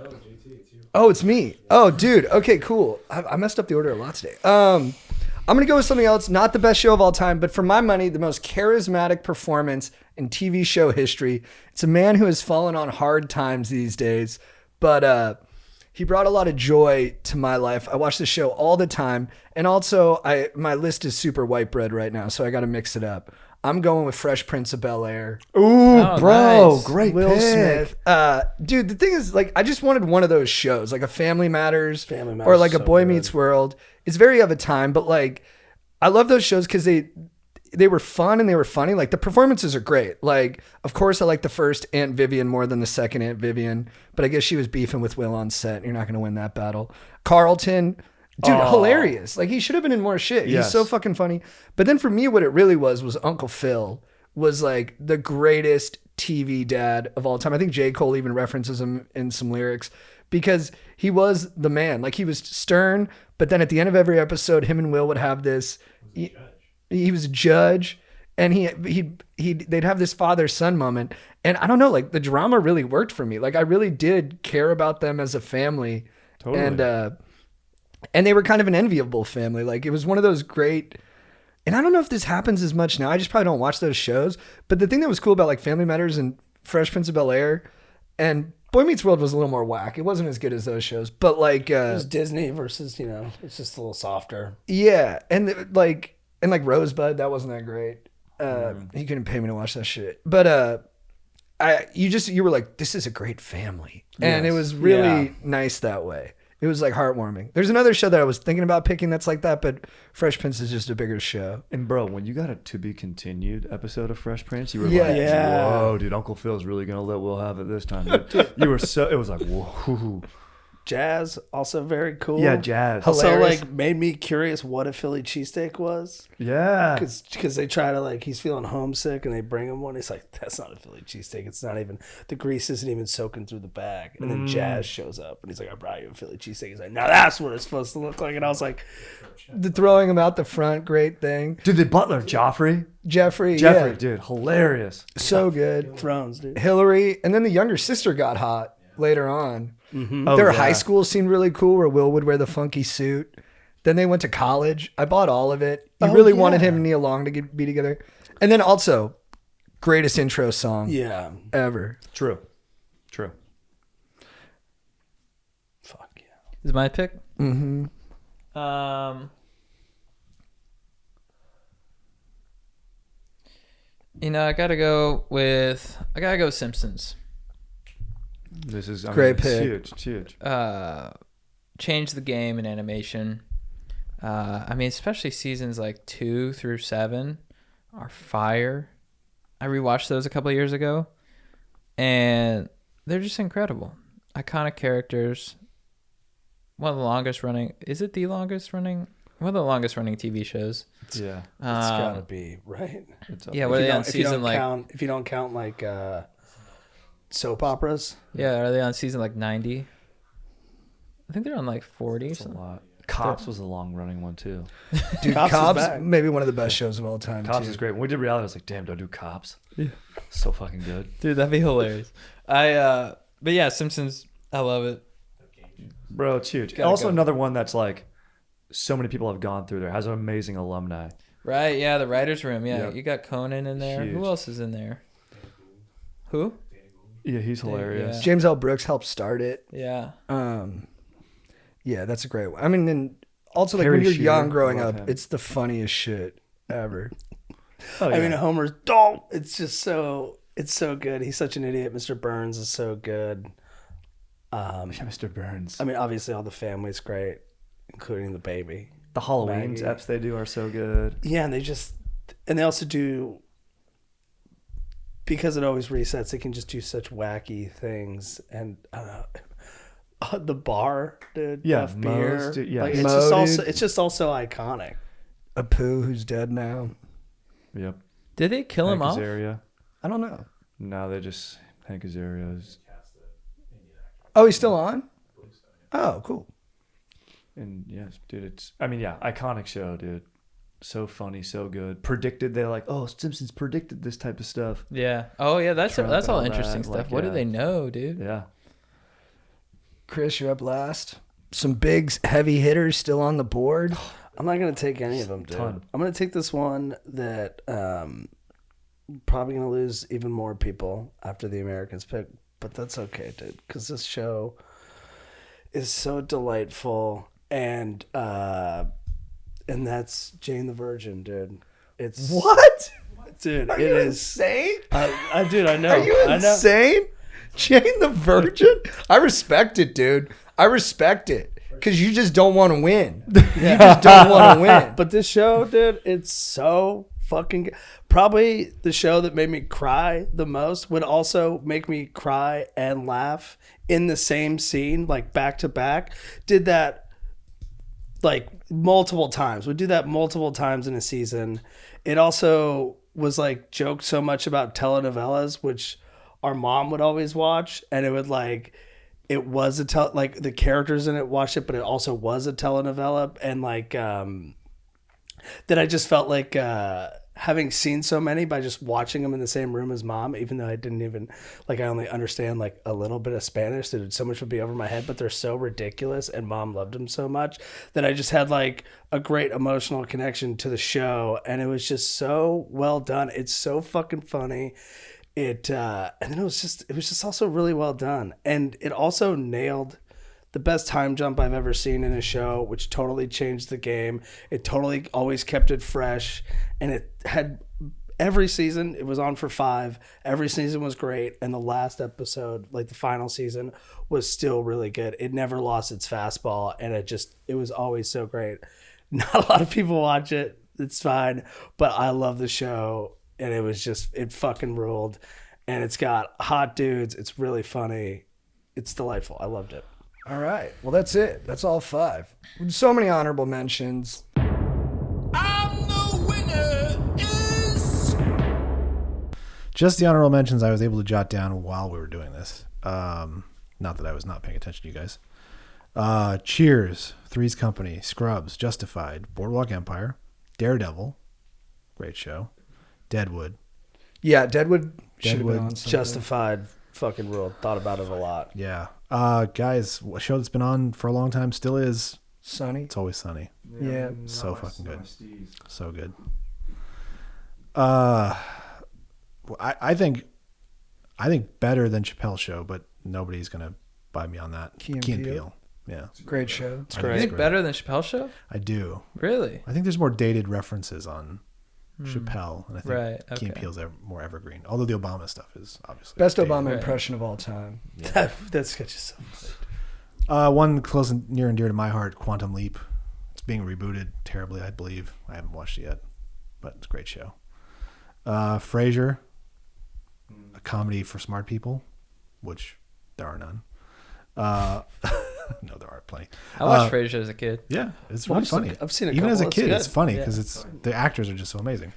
Oh, it's me. Oh, dude. Okay, cool. I messed up the order a lot today. I'm going to go with something else. Not the best show of all time, but for my money, the most charismatic performance in TV show history. It's a man who has fallen on hard times these days, but he brought a lot of joy to my life. I watch the show all the time, and also my list is super white bread right now, so I got to mix it up. I'm going with Fresh Prince of Bel Air. Ooh, Oh, bro, nice. great Will pick. Smith. Dude, the thing is, like, I just wanted one of those shows, like a Family Matters, Family Matters or like is a so Boy good. Meets World. It's very of a time, but like, I love those shows because they were fun and they were funny. Like, the performances are great. Like, of course, I like the first Aunt Vivian more than the second Aunt Vivian, but I guess she was beefing with Will on set. You're not going to win that battle. Carlton. Dude, hilarious. Like, he should have been in more shit. Yes. He's so fucking funny. But then for me, what it really was Uncle Phil was like the greatest TV dad of all time. I think J. Cole even references him in some lyrics because he was the man. Like, he was stern, but then at the end of every episode, him and Will would have this. He was a judge, and they'd have this father-son moment. And I don't know, like, the drama really worked for me. Like, I really did care about them as a family. Totally. And they were kind of an enviable family. Like, it was one of those great. And I don't know if this happens as much now. I just probably don't watch those shows. But the thing that was cool about like Family Matters and Fresh Prince of Bel Air and Boy Meets World was a little more whack. It wasn't as good as those shows. But like, It was Disney versus, it's just a little softer. yeah. And And like Rosebud, that wasn't that great. He couldn't pay me to watch that shit. But you were like, this is a great family. And it was really nice that way. It was like heartwarming. There's another show that I was thinking about picking that's like that, but Fresh Prince is just a bigger show. And bro, when you got a to be continued episode of Fresh Prince, you were Yeah. like, Yeah. whoa, dude, Uncle Phil's really gonna let Will have it this time. Dude. You were so, it was like, whoa. Jazz, also very cool. Yeah, Jazz. Also, Hilarious. like, made me curious what a Philly cheesesteak was. Yeah. Because they try to, like, he's feeling homesick and they bring him one. He's like, that's not a Philly cheesesteak. It's not even, the grease isn't even soaking through the bag. And then Jazz shows up and he's like, I brought you a Philly cheesesteak. He's like, now that's what it's supposed to look like. And I was like, The throwing him out the front, great thing. Dude, the butler, Joffrey, Jeffrey, dude, hilarious. so good. Thrones, dude. Hillary, and then the younger sister got hot later on. Oh, Their yeah. high school seemed really cool where Will would wear the funky suit. Then they went to college. I bought all of it. You really wanted him and Nia Long to be together. And then also, greatest intro song Yeah. ever. True. Fuck yeah. Is my pick? Mm-hmm. I gotta go Simpsons. This is Great it's pick. huge. It's huge. Change the game in animation. Especially seasons like 2 through 7 are fire. I rewatched those a couple of years ago, and they're just incredible. Iconic characters. One of the longest running. Is it the longest running? One of the longest running TV shows. Yeah. It's gotta be, right? It's up Yeah, there. what are they on If you season don't like? count, if you don't count like soap operas. Yeah, are they on season like 90? I think they're on like 40. It's a So. lot. Cops was a long running one too. Dude, Cops Cops, is back. maybe one of the best shows of all time. Cops too. is great. When we did reality, I was like, damn, do I do Cops? Yeah. So fucking good. Dude, that'd be hilarious. But yeah, Simpsons, I love it. Bro, it's huge. Gotta Also go. another one that's like so many people have gone through there. Has an amazing alumni. Right, yeah, the writer's room. Yeah, Yep. you got Conan in there. Huge. Who else is in there? Who? Yeah, he's hilarious. Yeah. James L. Brooks helped start it. Yeah. Yeah, that's a great one. I mean, and also like Harry when you're Shearer, young growing love up, him. it's the funniest shit ever. Oh, I yeah. mean, Homer's dope. It's just so, it's so good. He's such an idiot. Mr. Burns is so good. Yeah, Mr. Burns. I mean, obviously all the family's great, including the baby. The Halloween Maggie. eps they do are so good. Yeah, and they also do, because it always resets, they can just do such wacky things. And I don't know, the bar, dude. Yeah, Duff beer. Moe's, dude, yeah. Like, it's Moe, just also, dude. it's just also iconic. Apu, who's dead now. Yep. Did they kill him Hank off? Azaria. I don't know. No, they just Hank Azaria's. Oh, he's still on? Oh, cool. And yes, dude, it's. I mean, yeah, iconic show, dude. So funny, so good. Predicted. They're like, oh, Simpsons predicted this type of stuff. Yeah. Oh, yeah, that's Trump all and all interesting that, stuff. like, What do yeah. they know, dude? Yeah. Chris, you're up last. Some big heavy hitters still on the board. I'm not going to take any of them, dude. Ton. I'm going to take this one that probably going to lose even more people after the Americans pick, but that's okay, dude, because this show is so delightful, and that's Jane the Virgin, dude. It's What? dude. Are It you is. insane? Dude, I know. Are you I know. insane? Jane the Virgin? I respect it, dude. I respect it. Because you just don't want to win. You just don't want to win. But this show, dude, it's so fucking good. Probably the show that made me cry the most would also make me cry and laugh in the same scene, like back to back. Did that like multiple times. Would do that multiple times in a season. It also was like joked so much about telenovelas, which our mom would always watch, and it would like it was like the characters in it watched it, but it also was a telenovela, and like that I just felt like having seen so many by just watching them in the same room as mom, even though I didn't even like, I only understand like a little bit of Spanish, that so much would be over my head, but they're so ridiculous and mom loved them so much that I just had like a great emotional connection to the show, and it was just so well done. It's so fucking funny. And then it was just also really well done, and it also nailed the best time jump I've ever seen in a show, which totally changed the game. It totally always kept it fresh, and it had every season. It was on for 5. Every season was great, and the last episode, like the final season, was still really good. It never lost its fastball, and it was always so great. Not a lot of people watch it. It's fine, but I love the show, and it fucking ruled. And it's got hot dudes. It's really funny. It's delightful. I loved it. All right. Well, that's it. That's all 5. So many honorable mentions. Just the honorable mentions I was able to jot down while we were doing this. Not that I was not paying attention to you guys. Cheers, Three's Company, Scrubs, Justified, Boardwalk Empire, Daredevil, great show, Deadwood. Yeah, Deadwood should have been on something. Justified fucking ruled. Thought about it a lot. Yeah. Guys, a show that's been on for a long time still is Sunny. It's Always Sunny. Yeah. So fucking good. So good. I think better than Chappelle's Show, but nobody's gonna buy me on that. Key and Key and Peele. Peele. Yeah. Great show. It's I great. You think great. better than Chappelle's Show? I do. Really? I think there's more dated references on Chappelle, and I think Right, Key and okay. Peele's more evergreen. Although the Obama stuff is obviously Best dated. Obama Right. impression of all time. That sketch is so good. One close and near and dear to my heart, Quantum Leap. It's being rebooted terribly, I believe. I haven't watched it yet, but it's a great show. Frasier, a comedy for smart people, which there are none. No, there are plenty. I watched Frasier as a kid. Yeah, it's really funny. I've seen a Even as a couple. kid, It's it's good. funny Yeah. because the actors are just so amazing.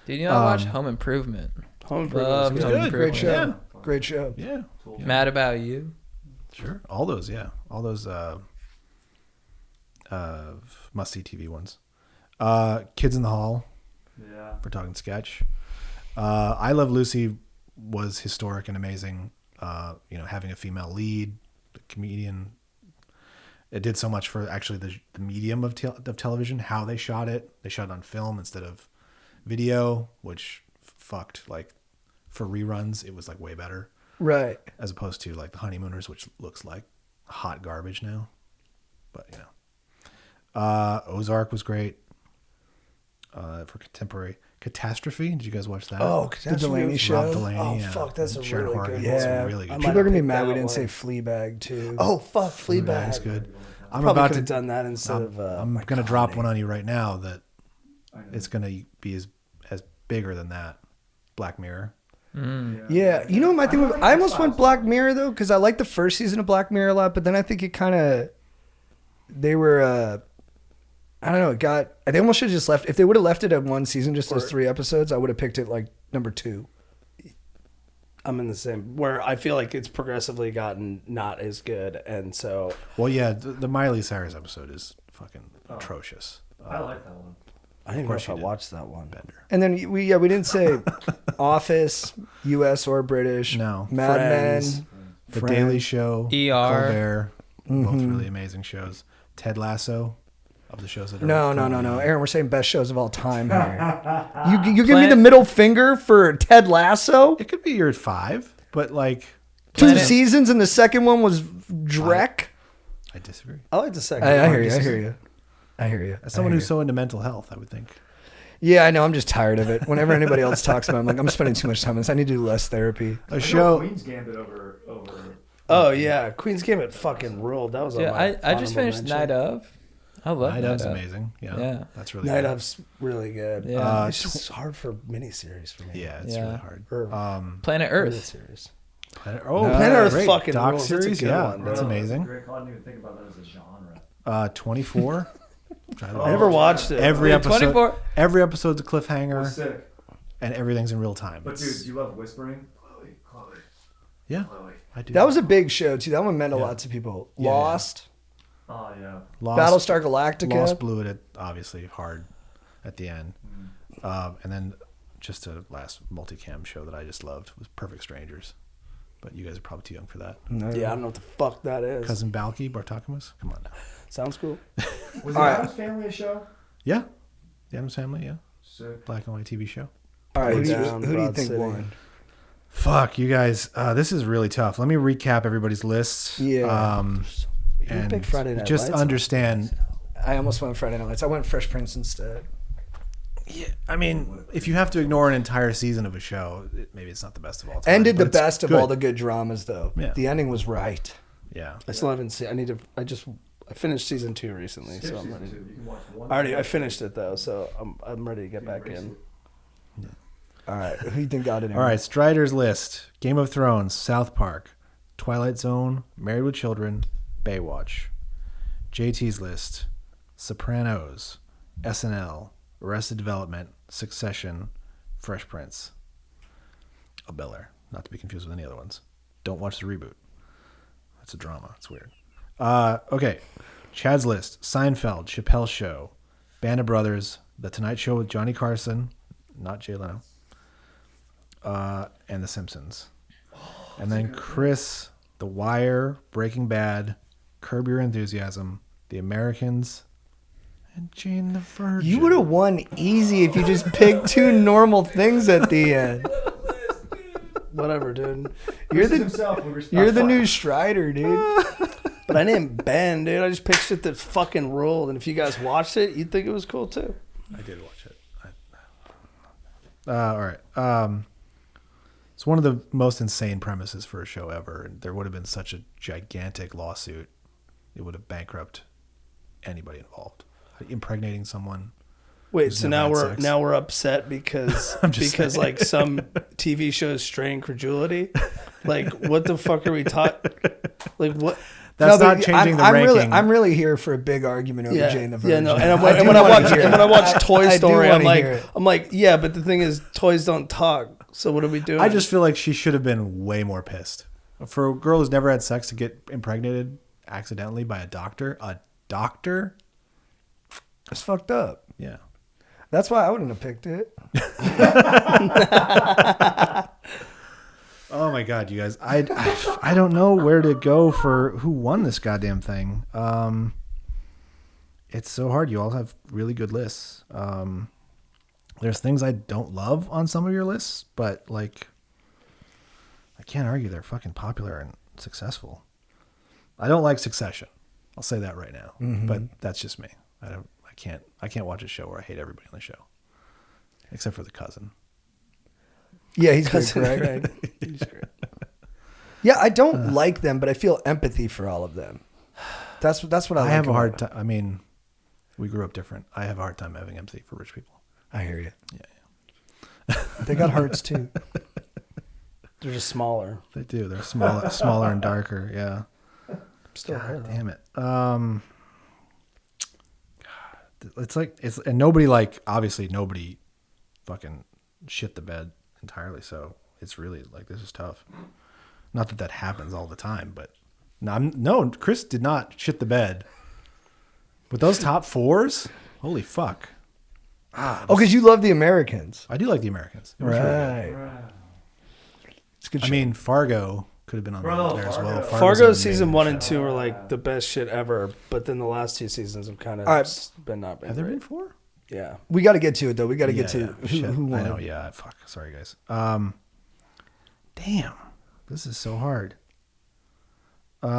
Dude, you know, I watched Home Improvement. Home Love Improvement. Home good. Improvement. Great show. Yeah. Great show. Yeah, Mad About You. sure. All those must-see TV ones. Kids in the Hall. Yeah. We're talking sketch. I Love Lucy was historic and amazing. Having a female lead, the comedian. It did so much for actually the medium of television, how they shot it. They shot it on film instead of video, which fucked. Like for reruns, it was like way better Right. as opposed to like The Honeymooners, which looks like hot garbage now. But Ozark was great. For contemporary Catastrophe. Did you guys watch that? Oh, The Delaney Show. Rob Delaney. Oh, yeah. fuck, that's And a Sharon really Horgan. good It's one. a really good I show. might People are gonna be picked mad we that didn't one. say Fleabag too. Oh, fuck, Fleabag. It's good. I'm Probably about could to have done that instead of. I'm gonna drop one on you right now that it's gonna be as bigger than that. Black Mirror. Yeah, you know my thing. I almost went Black Mirror though because I liked the first season of Black Mirror a lot, but then I think it kind of they were. I don't know. They almost should have just left. If they would have left it at one season, just those 3 episodes, I would have picked it like number 2. I'm in the same where I feel like it's progressively gotten not as good, and so Well, yeah, the Miley Cyrus episode is fucking atrocious. I like that one. I don't even know course if I you did. watched that one. Bender. And then we didn't say Office, U.S. or British. No. Mad Friends. Men. The Friends. Daily Show. ER. Colbert. Both really amazing shows. Ted Lasso. Of the shows that are No. currently- Aaron, we're saying best shows of all time here. You give me Planet- the middle finger for Ted Lasso? It could be your 5, but like 2 Planet- seasons and the second one was Drek. I disagree. I like the second. I one. hear you. I hear you. As someone who's so into mental health, I would think. Yeah, I know. I'm just tired of it. Whenever anybody else talks about it, I'm like, I'm spending too much time on this. I need to do less therapy. A show. Queen's Gambit over. Oh yeah, Queen's Gambit fucking ruled. That was on Yeah, my I just honorable finished mention. Night Of. I love Night Night Of's Of. amazing. Yeah. Yeah. That's really Night good. Of's really good. Yeah. It's just hard for miniseries for me. Yeah, it's Yeah. really hard. Or Planet Earth. miniseries. Planet Planet Earth great. fucking Doc rules. It's a series. good Yeah, one, that's dude. amazing. Great. I didn't even think about that as a genre. 24. I never watched it. Every Yeah, episode. 24. Every episode's a cliffhanger, Sick. and everything's in real time. But It's- dude, you love whispering. Chloe. yeah, Chloe. I do. That was a big show, too. That one meant a Yeah. lot to people. Yeah, Lost, Oh yeah. Lost, Battlestar Galactica. Lost blew it obviously hard at the end, and then just a last multicam show that I just loved was Perfect Strangers. But you guys are probably too young for that. Yeah, I don't know what the fuck that is. Cousin Balky Bartakamus, come on now. Sounds cool. Was All the right. Addams Family a show? Yeah, The Addams Family. Yeah, Sick. black and white TV show. All right, who do you Down, Broad think City. won? Fuck you guys. This is really tough. Let me recap everybody's lists. Yeah. and picked Friday Night just Lights. understand. I almost went Friday Night Lights. I went Fresh Prince instead. Yeah, I mean, if you have to ignore an entire season of a show, maybe it's not the best of all time. Ended but the it's best of good. all the good dramas, though. Yeah. The ending was right. Yeah. I still haven't seen. I finished season 2 recently, so I'm ready. I finished it though, so I'm ready to get back in. All right. Who do you think got it in? All right, Strider's list: Game of Thrones, South Park, Twilight Zone, Married with Children, Baywatch. JT's list: Sopranos, SNL, Arrested Development, Succession, Fresh Prince of Bel Air. Not to be confused with any other ones. Don't watch the reboot. That's a drama. It's weird. Okay. Chad's list: Seinfeld, Chappelle's Show, Band of Brothers, The Tonight Show with Johnny Carson, not Jay Leno, and The Simpsons. And then Chris, The Wire, Breaking Bad, Curb Your Enthusiasm, The Americans, and Jane the Virgin. You would have won easy if you just picked 2 normal things at the end. Whatever, dude. You're the new Strider, dude. But I named Ben, dude. I just picked shit that fucking ruled, and if you guys watched it, you'd think it was cool too. I did watch it. All right. It's one of the most insane premises for a show ever. And there would have been such a gigantic lawsuit. It would have bankrupted anybody involved. Impregnating someone. Wait, who's so never now had we're sex. now we're upset because saying. like some TV shows stray credulity. Like what the fuck are we talking? Like what? That's No, not but changing the I'm ranking. I'm really here for a big argument over Jane the Virgin. Yeah, no. And I do when I wanna watch hear it. when I watch Toy I do Story, wanna hear it. I'm like, yeah, but the thing is, toys don't talk. So what are we doing? I just feel like she should have been way more pissed. For a girl who's never had sex to get impregnated accidentally by a doctor. It's fucked up. Yeah. That's why I wouldn't have picked it. Oh my God, you guys! I don't know where to go for who won this goddamn thing. It's so hard. You all have really good lists. There's things I don't love on some of your lists, but like, I can't argue they're fucking popular and successful. I don't like Succession. I'll say that right now. But that's just me. I can't watch a show where I hate everybody on the show, except for the cousin. Yeah, he's good, Greg. He's great. Yeah, I don't like them, but I feel empathy for all of them. That's what I like. I have a about hard them. time. I mean, we grew up different. I have a hard time having empathy for rich people. I hear you. Yeah. They got hearts too. They're just smaller. They do. They're smaller and darker. Yeah. Still there, God though. damn it. God, and nobody obviously nobody fucking shit the bed entirely. So it's really this is tough. Not that happens all the time, but no, Chris did not shit the bed with those top 4s. Holy fuck. Oh, because you love the Americans. I do like the Americans. It was really good. Right. It's a good. I Show. mean, Fargo could have been on there as well. Fargo Fargo's an season amazing 1 show. and 2 are like the best shit ever, but then the last 2 seasons have kind of All right. been not been Have there great. been 4? Yeah. we got to get to it though. We got to get to Yeah, shit. who won. I know. Yeah. Fuck. Sorry, guys. Damn. This is so hard. It's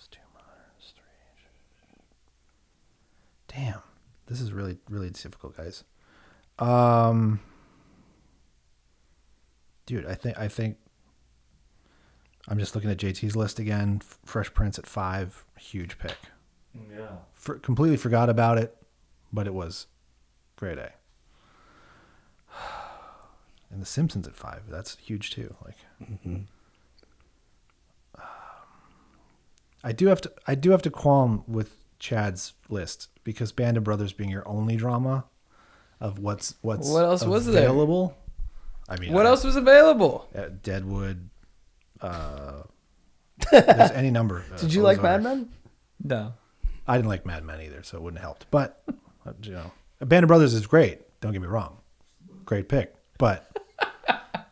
2 minors, 3. Damn. This is really, really difficult, guys. Dude, I think I'm just looking at JT's list again. Fresh Prince at 5, huge pick. Yeah. Completely forgot about it, but it was grade A. And The Simpsons at 5, that's huge too. I do have to qualm with Chad's list because Band of Brothers being your only drama of what's What else was there? available. I mean, What else was available? Deadwood. There's any number. Did you like Mad Men? No. I didn't like Mad Men either, so it wouldn't have helped. But Band of Brothers is great. Don't get me wrong, great pick. But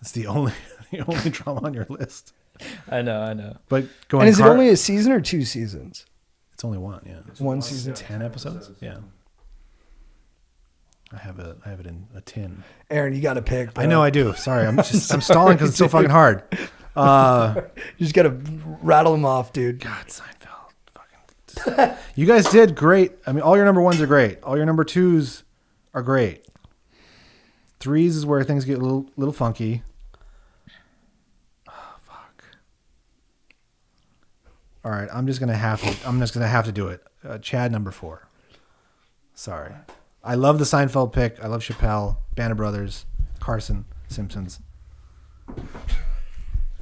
it's the only drama on your list. I know. But going And is it only a season or 2 seasons? It's only one. Yeah, One season. 10 episodes. Yeah. I have it in a tin. Aaron, you got to pick. Bro. I know I do. Sorry, I'm stalling because it's so fucking hard. You just got to rattle them off, dude. God, Seinfeld. Fucking. You guys did great. I mean, all your number 1s are great. All your number 2s are great. 3s is where things get a little funky. Oh, fuck. All right, I'm just gonna have to do it. Chad, number 4. Sorry. I love the Seinfeld pick. I love Chappelle, Band of Brothers, Carson, Simpsons.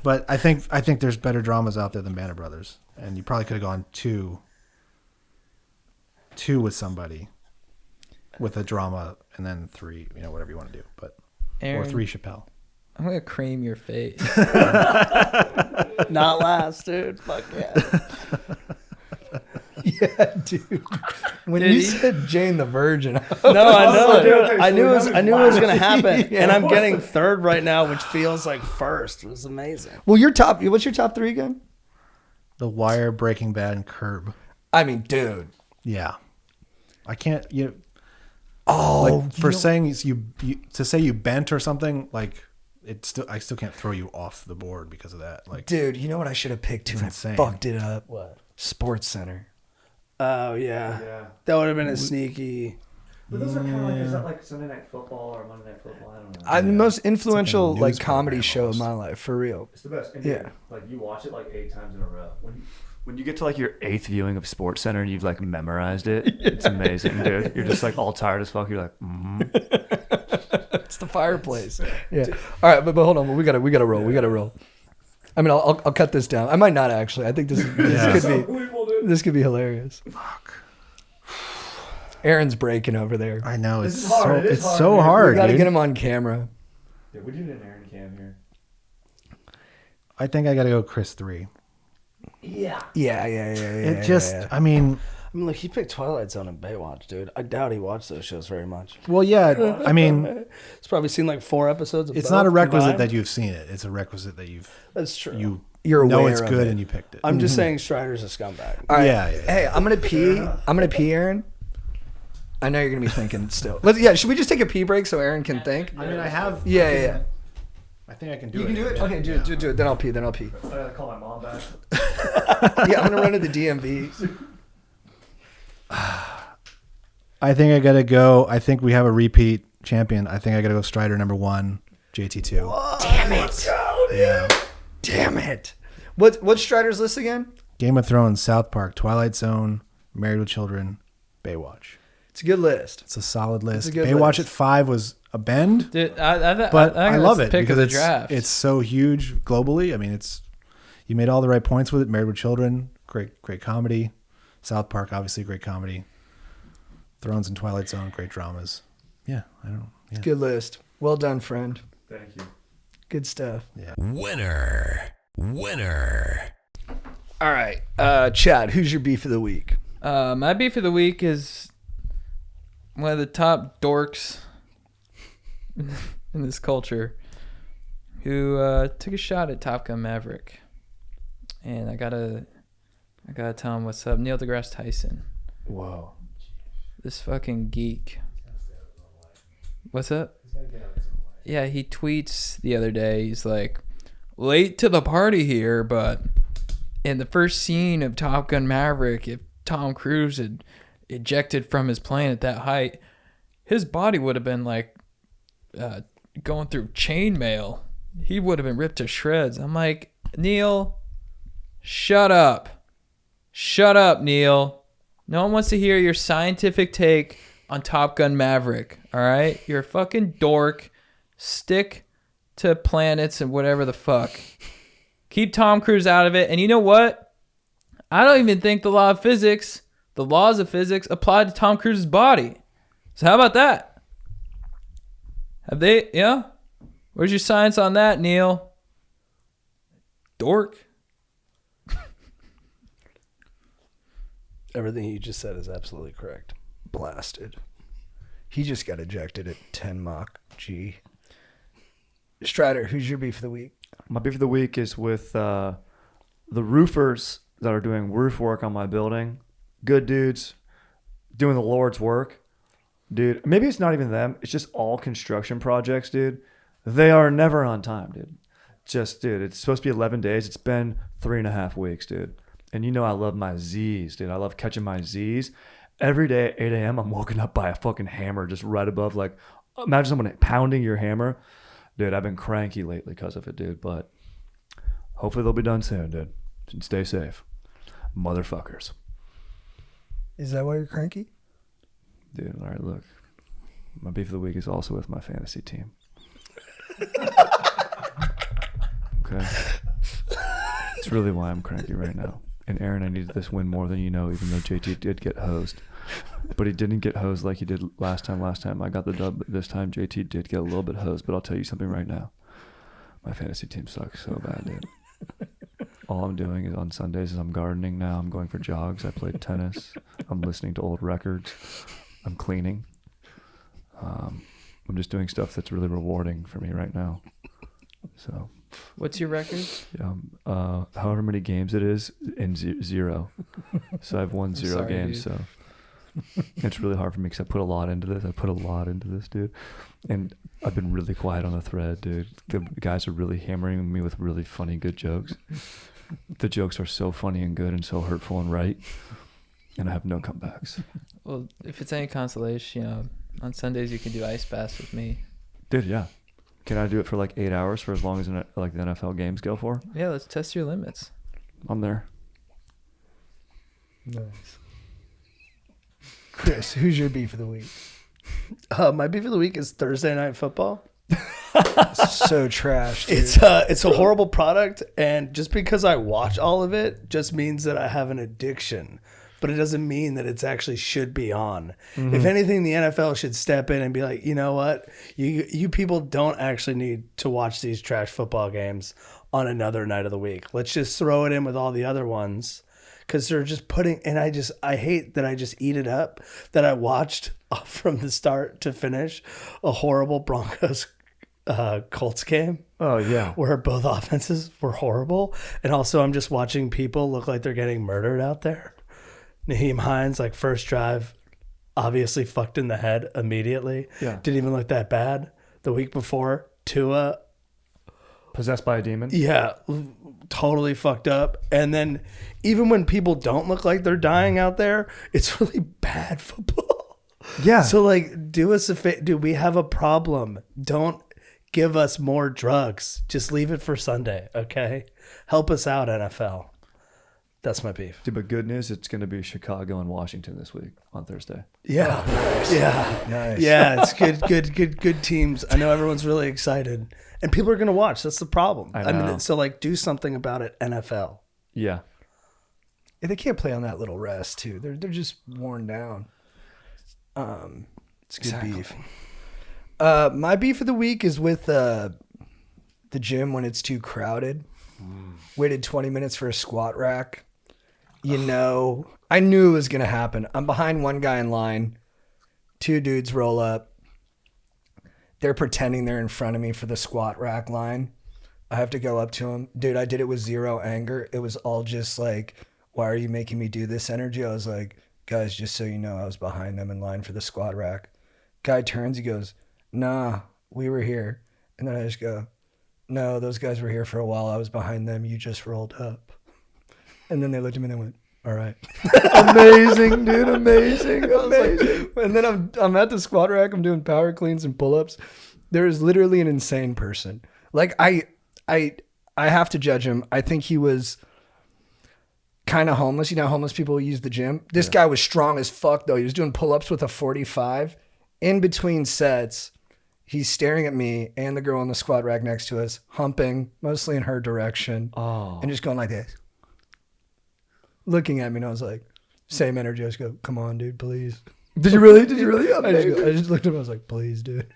But I think there's better dramas out there than Band of Brothers, and you probably could have gone two with somebody, with a drama, and then 3, whatever you want to do. But Aaron, or 3 Chappelle. I'm gonna cream your face. Not last, dude. Fuck yeah. Yeah, dude. When Did you he? said Jane the Virgin, No, I know, dude. okay, I so knew it was. that I was knew it was last. gonna happen, Yeah, and I'm what? getting 3rd right now, which feels like 1st. It was amazing. well, what's your top 3 again? The Wire, Breaking Bad, and Curb. I mean, dude. Yeah, I can't. Oh, Saying to say you bent or something, like I still can't throw you off the board because of that. Like, dude, you know what I should have picked too? It's And I insane. fucked it up. What? Sports Center. Oh yeah. Yeah. That would have been a sneaky. But those are kind of like, is that like Sunday Night Football or Monday Night Football? I don't know. I'm the most influential news like comedy program show of almost. my life, for real. It's the best. And Yeah. Like you watch it like 8 times in a row. When you get to like your 8th viewing of Sports Center and you've like memorized it, it's amazing, dude. You're just like all tired as fuck. You're like, It's the fireplace. Yeah. All right, but hold on. We gotta roll. We gotta roll. I mean, I'll cut this down. I might not actually. I think this could be hilarious. fuck. Aaron's breaking over there. I know This it's is hard. so It is it's hard, so dude. hard. We gotta Dude. get him on camera. yeah, we need an Aaron cam here. I think I gotta go Chris 3. Yeah. It just, I mean, I mean, look, he picked Twilight Zone and Baywatch, dude. I doubt he watched those shows very much. well, yeah. I mean, He's probably seen like 4 episodes. Of it's both not a requisite combined. that you've seen it. It's a requisite that That's true. You're know aware it's of good it. and you picked it. I'm just saying Strider's a scumbag. All right. Yeah. Hey, I'm gonna pee, Aaron. I know you're gonna be thinking still. Should we just take a pee break so Aaron can think? I mean, I have. Yeah. I think I can do it. You can do it? Okay, do it. Then I'll pee. I gotta call my mom back. Yeah, I'm gonna run to the DMV. I think I gotta go. I think we have a repeat champion. I think I gotta go Strider number 1, JT2. Damn it. Yeah. Damn it. What's Strider's list again? Game of Thrones, South Park, Twilight Zone, Married with Children, Baywatch. It's a good list. It's a solid list. a good Baywatch list. at 5 was a bend, Dude, but I think love that's it the pick because of the draft. it's so huge globally. I mean, you made all the right points with it. Married with Children, great comedy. South Park, obviously great comedy. Thrones and Twilight Zone, great dramas. Yeah, I don't know. Yeah. Good list. Well done, friend. Thank you. Good stuff. Winner. All right, Chad, who's your beef of the week? My beef of the week is one of the top dorks in this culture who took a shot at Top Gun Maverick, and I gotta tell him what's up. Neil deGrasse Tyson, Whoa. this fucking geek. What's up? Yeah, he tweets the other day. He's like, late to the party here, but in the first scene of Top Gun Maverick, if Tom Cruise had ejected from his plane at that height, his body would have been like going through chainmail. He would have been ripped to shreds. I'm like, Neil, shut up. Shut up, Neil. No one wants to hear your scientific take on Top Gun Maverick, all right? You're a fucking dork. Stick to planets and whatever the fuck. Keep Tom Cruise out of it. And you know what? I don't even think the laws of physics apply to Tom Cruise's body. So how about that? Have they, Where's your science on that, Neil? Dork. Everything you just said is absolutely correct. Blasted. He just got ejected at 10 Mach G. Strider, who's your beef of the week? My beef of the week is with the roofers that are doing roof work on my building. Good dudes, doing the Lord's work. Dude, maybe it's not even them. It's just all construction projects, dude. They are never on time, dude. Dude, it's supposed to be 11 days. It's been 3.5 weeks, dude. And you know I love my Z's, dude. I love catching my Z's. Every day at 8 a.m., I'm woken up by a fucking hammer just right above. Like, imagine someone pounding your hammer. Dude, I've been cranky lately because of it, dude. But hopefully they'll be done soon, dude. And stay safe. Motherfuckers. Is that why you're cranky? Dude, all right, look. My beef of the week is also with my fantasy team. Okay. It's really why I'm cranky right now. And Aaron, I needed this win more than you know, even though JT did get hosed. But he didn't get hosed like he did last time. Last time I got the dub, but this time JT did get a little bit hosed. But I'll tell you something right now. My fantasy team sucks so bad, dude. All I'm doing is on Sundays is I'm gardening now. I'm going for jogs. I play tennis. I'm listening to old records. I'm cleaning. I'm just doing stuff that's really rewarding for me right now. So, What's your record? however many games it is, in 0. So I've won 0 sorry, games. dude. So it's really hard for me because I put a lot into this. Dude. And I've been really quiet on the thread, dude. The guys are really hammering me with really funny, good jokes. The jokes are so funny and good and so hurtful and right. And I have no comebacks. Well, if it's any consolation, on Sundays you can do ice baths with me. Dude, yeah. Can I do it for like 8 hours for as long as like the NFL games go for? Yeah, let's test your limits. I'm there. Nice. Chris, who's your beef of the week? My beef of the week is Thursday Night Football. So trash, dude. It's a horrible product, and just because I watch all of it just means that I have an addiction. But it doesn't mean that it's actually should be on. Mm-hmm. If anything, the NFL should step in and be like, you know what? You people don't actually need to watch these trash football games on another night of the week. Let's just throw it in with all the other ones. Because they're just putting, and I hate that I just eat it up, that I watched from the start to finish a horrible Broncos Colts game. Oh, yeah. Where both offenses were horrible. And also I'm just watching people look like they're getting murdered out there. Naheem Hines, like first drive, obviously fucked in the head immediately. Yeah. Didn't even look that bad. The week before, Tua, Possessed by a demon? yeah, totally fucked up. And then even when people don't look like they're dying out there, it's really bad football. Yeah. So like, do us a favor. Dude, we have a problem. Don't give us more drugs. Just leave it for Sunday, okay? Help us out, NFL. That's my beef. Dude, but good news, it's going to be Chicago and Washington this week on Thursday. Yeah. nice. Yeah. Nice. Yeah, it's good teams. I know everyone's really excited. And people are going to watch. That's the problem. I know. mean, so like do something about it, NFL. Yeah. Yeah, they can't play on that little rest too. They're just worn down. It's good beef. My beef of the week is with the gym when it's too crowded. Waited 20 minutes for a squat rack. I knew it was gonna happen. I'm behind one guy in line. 2 dudes roll up. They're pretending they're in front of me for the squat rack line. I have to go up to him. Dude, I did it with 0 anger. It was all just like, why are you making me do this energy? I was like, guys, just so you know, I was behind them in line for the squat rack. Guy turns, he goes, nah, we were here. And then I just go, no, those guys were here for a while. I was behind them. You just rolled up. And then they looked at me and they went, all right. Amazing, dude. Amazing. And then I'm at the squat rack. I'm doing power cleans and pull-ups. There is literally an insane person. Like I have to judge him. I think he was kind of homeless. You know, homeless people use the gym. This guy was strong as fuck though. He was doing pull-ups with a 45. In between sets, he's staring at me and the girl on the squat rack next to us, humping mostly in her direction, and just going like this, looking at me. And I was like, same energy. I just go, come on, dude, please. Did you really? I just looked at him. I was like, please, dude.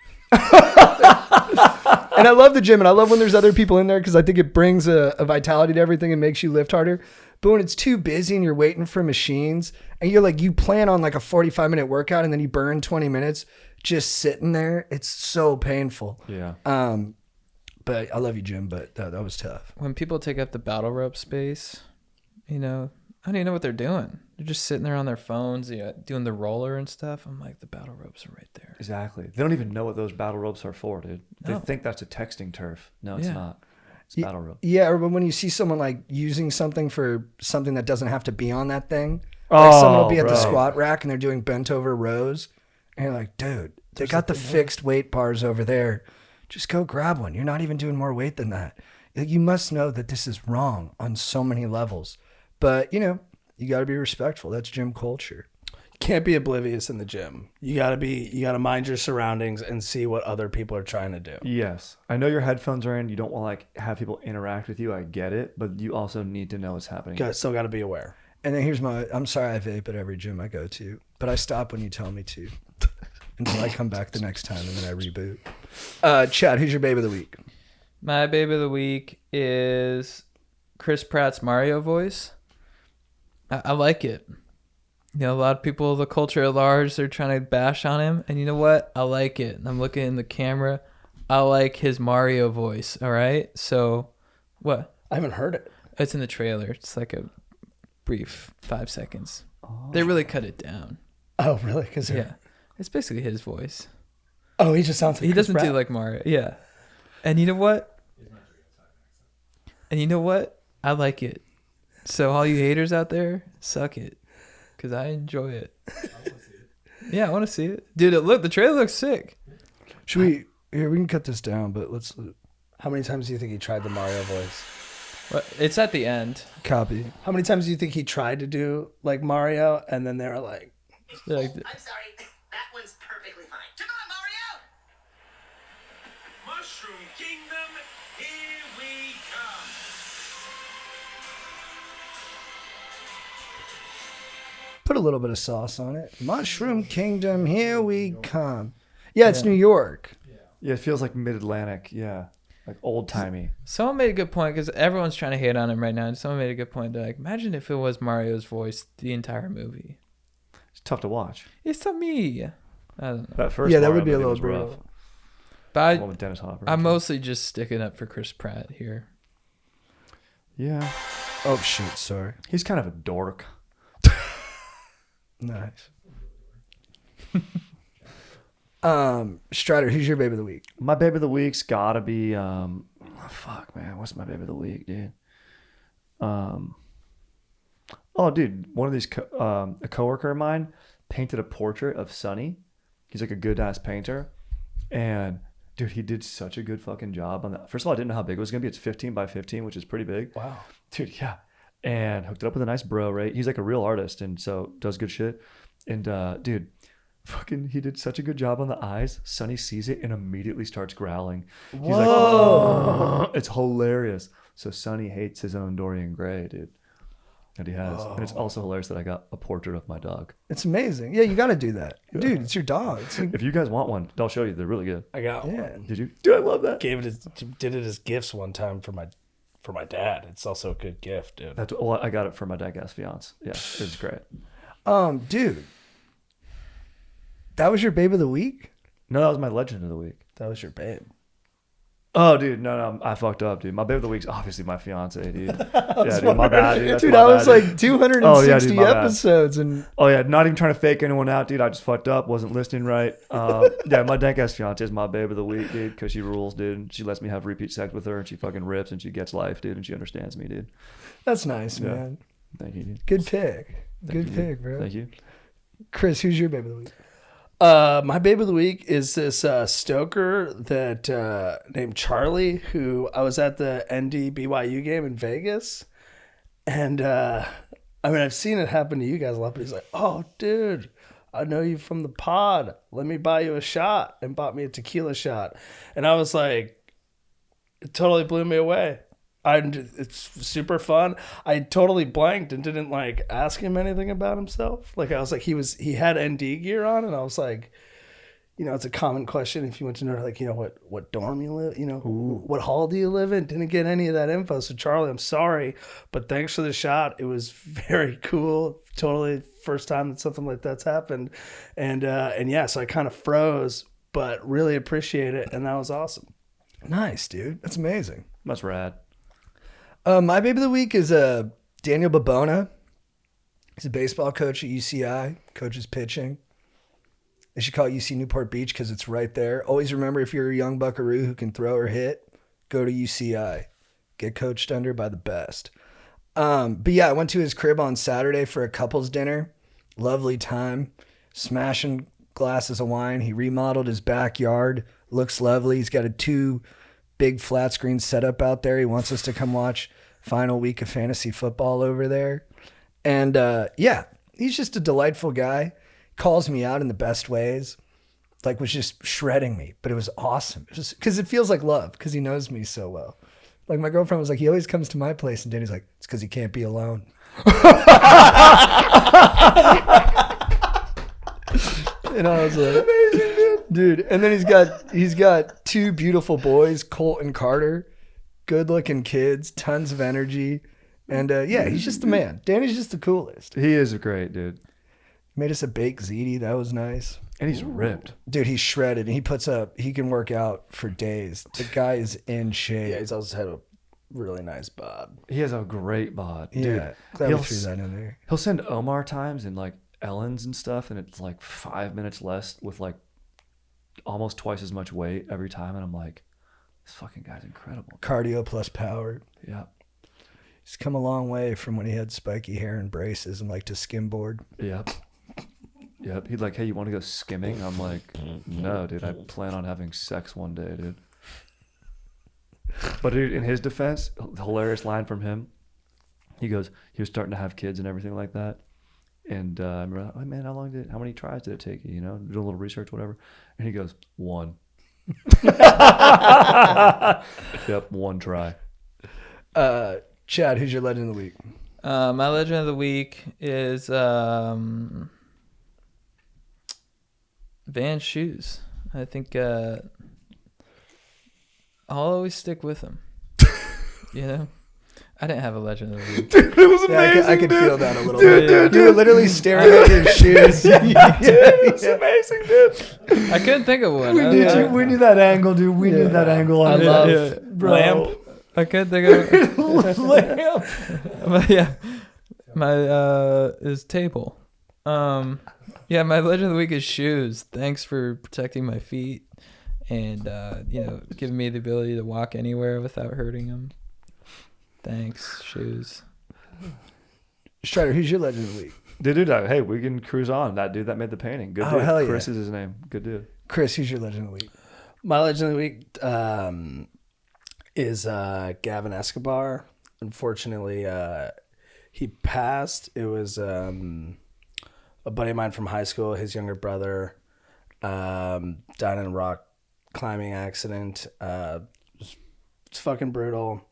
And I love the gym, and I love when there's other people in there because I think it brings a vitality to everything and makes you lift harder. But when it's too busy and you're waiting for machines and you plan on like a 45-minute workout and then you burn 20 minutes just sitting there, it's so painful. Yeah. But I love you, Jim, but that was tough. When people take up the battle rope space, I don't even know what they're doing. They're just sitting there on their phones, doing the roller and stuff. I'm like, the battle ropes are right there. Exactly. They don't even know what those battle ropes are for, dude. No. They think that's a texting turf. No, it's not. It's battle rope. Yeah, or when you see someone like using something for something that doesn't have to be on that thing. Like someone will be at the squat rack and they're doing bent over rows. And you're like, dude, they got the fixed weight bars over there. Just go grab one. You're not even doing more weight than that. You must know that this is wrong on so many levels. But, you got to be respectful. That's gym culture. Can't be oblivious in the gym. You gotta mind your surroundings and see what other people are trying to do. Yes. I know your headphones are in. You don't want to like have people interact with you. I get it. But you also need to know what's happening. Still got to be aware. And then here's I'm sorry I vape at every gym I go to, but I stop when you tell me to until I come back the next time and then I reboot. Chad, who's your babe of the week? My babe of the week is Chris Pratt's Mario voice. I like it. A lot of people, the culture at large, they're trying to bash on him. And you know what? I like it. I'm looking in the camera. I like his Mario voice. All right. So what? I haven't heard it. It's in the trailer. It's like a brief 5 seconds. They really cut it down. Oh, really? It's basically his voice. Oh, he just sounds like he Chris doesn't Pratt. do like Mario. Yeah. And you know what? I like it. So all you haters out there, suck it. Because I enjoy it. Yeah, I want to see it. Dude, the trailer looks sick. Should we can cut this down, but let's How many times do you think he tried the Mario voice? What? It's at the end. copy. How many times do you think he tried to do like Mario and then they were like, They're like, I'm sorry. That one's perfectly fine. Come on, Mario! Mushroom Kingdom, here we come. Put a little bit of sauce on it. Mushroom Kingdom, here we come. Yeah, it's New York. Yeah, it feels like mid-Atlantic. Yeah. Like old-timey. someone made a good point because everyone's trying to hate on him right now. And someone made a good point. They're like, imagine if it was Mario's voice the entire movie. It's tough to watch. It's a me. I don't know. That first Yeah, that Mario would be a movie little was brutal. rough. But The one with Dennis Hopper. I'm mostly just sticking up for Chris Pratt here. Yeah. Oh shit, sorry. He's kind of a dork. Nice. Strider, who's your babe of the week? My babe of the week's gotta be fuck man, what's my babe of the week, dude? Oh dude, one of these a coworker of mine painted a portrait of Sonny. He's like a good ass painter. And dude, he did such a good fucking job on that. First of all, I didn't know how big it was gonna be. It's 15 by 15, which is pretty big. wow. Dude, yeah. And hooked it up with a nice bro, right? He's like a real artist and so does good shit. And dude, fucking he did such a good job on the eyes. Sonny sees it and immediately starts growling. He's like, oh, it's hilarious. So Sonny hates his own Dorian Gray, dude. And he has. And it's also hilarious that I got a portrait of my dog. It's amazing. Yeah, you got to do that, dude. It's your dog. It's like, If you guys want one, I'll show you. They're really good. I got yeah. one. Did you? Dude, I love that. Did it as gifts one time for my dad. It's also a good gift, dude. That's well, I got it for my dad's fiance. Yeah, it was great. Dude, that was your babe of the week? No, that was my legend of the week. That was your babe. Oh, dude, no, I fucked up, dude. My babe of the week's obviously my fiance, dude. Yeah, dude, my bad, dude. That's Dude, my I was bad, dude. like 260 Oh, yeah, dude, my bad. episodes, and Oh yeah, not even trying to fake anyone out, dude. I just fucked up, wasn't listening right. Yeah, my dank ass fiance is my babe of the week, dude, because she rules, dude. And she lets me have repeat sex with her, and she fucking rips, and she gets life, dude, and she understands me, dude. that's nice, Yeah. man. Thank you, dude. Good pick. Good you, pick, bro. Thank you. Chris, who's your babe of the week? My babe of the week is this stoker that named Charlie, who I was at the ND BYU game in Vegas. And I mean, I've seen it happen to you guys a lot, but he's like, oh, dude, I know you from the pod. Let me buy you a shot, and bought me a tequila shot. And I was like, it totally blew me away. It's super fun. I totally blanked and didn't like ask him anything about himself. Like I was like, he had ND gear on, and I was like, it's a common question if you want to know, like, what dorm you live, what hall do you live in? Didn't get any of that info. So Charlie, I'm sorry, but thanks for the shot. It was very cool. Totally first time that something like that's happened, and yeah, so I kind of froze, but really appreciate it, and that was awesome. Nice, dude. That's amazing. That's rad. My babe of the week is Daniel Babona. He's a baseball coach at UCI, coaches pitching. They should call it UC Newport Beach because it's right there. Always remember, if you're a young buckaroo who can throw or hit, go to UCI. Get coached under by the best. But yeah, I went to his crib on Saturday for a couple's dinner. Lovely time. Smashing glasses of wine. He remodeled his backyard. Looks lovely. He's got a 2 big flat screen setup out there. He wants us to come watch final week of fantasy football over there. And yeah, he's just a delightful guy. Calls me out in the best ways. Like, was just shredding me, but it was awesome. It was because it feels like love because he knows me so well. Like, my girlfriend was like, he always comes to my place, and Danny's like, it's because he can't be alone. And I was like, amazing, dude. And then he's got 2 beautiful boys, Colt and Carter, good looking kids, tons of energy, and yeah, he's just the man. Danny's just the coolest. He is a great dude. Made us a baked ziti. That was nice. And he's ripped. Dude, he's shredded. And he can work out for days. The guy is in shape. Yeah, he's also had a really nice bod. He has a great bod. Yeah. Dude, Glad we threw that in there. He'll send Omar times and like Ellen's and stuff, and it's like 5 minutes less with like almost twice as much weight every time. And I'm like, this fucking guy's incredible. Cardio plus power. Yeah. He's come a long way from when he had spiky hair and braces and liked to skimboard. Yep. Yep. He'd like, hey, you want to go skimming? I'm like, no, dude. I plan on having sex one day, dude. But dude, in his defense, hilarious line from him. He goes, he was starting to have kids and everything like that. And I remember, oh man, how many tries did it take you? You know, do a little research, whatever. And he goes, 1. Yep, 1 try. Chad, who's your legend of the week? My legend of the week is Van's shoes. I think I'll always stick with them. You know? I didn't have a legend of the week. Dude, it was amazing. Yeah, I could feel that a little Dude, bit. dude, You were literally staring at your shoes. Dude, it was amazing, dude. I couldn't think of one. We knew that angle, dude. We knew that angle on I it. love Yeah. Bro. lamp. I couldn't think of it. Lamp. But yeah, my is table. Yeah, my legend of the week is shoes. Thanks for protecting my feet and giving me the ability to walk anywhere without hurting them. Thanks, shoes. Strider, who's your legend of the week? Dude, hey, we can cruise on. That dude that made the painting. Good Oh, dude. hell yeah. Chris is his name. Good dude. Chris, who's your legend of the week? My legend of the week is Gavin Escobar. Unfortunately, he passed. It was a buddy of mine from high school. His younger brother died in a rock climbing accident. It's fucking brutal.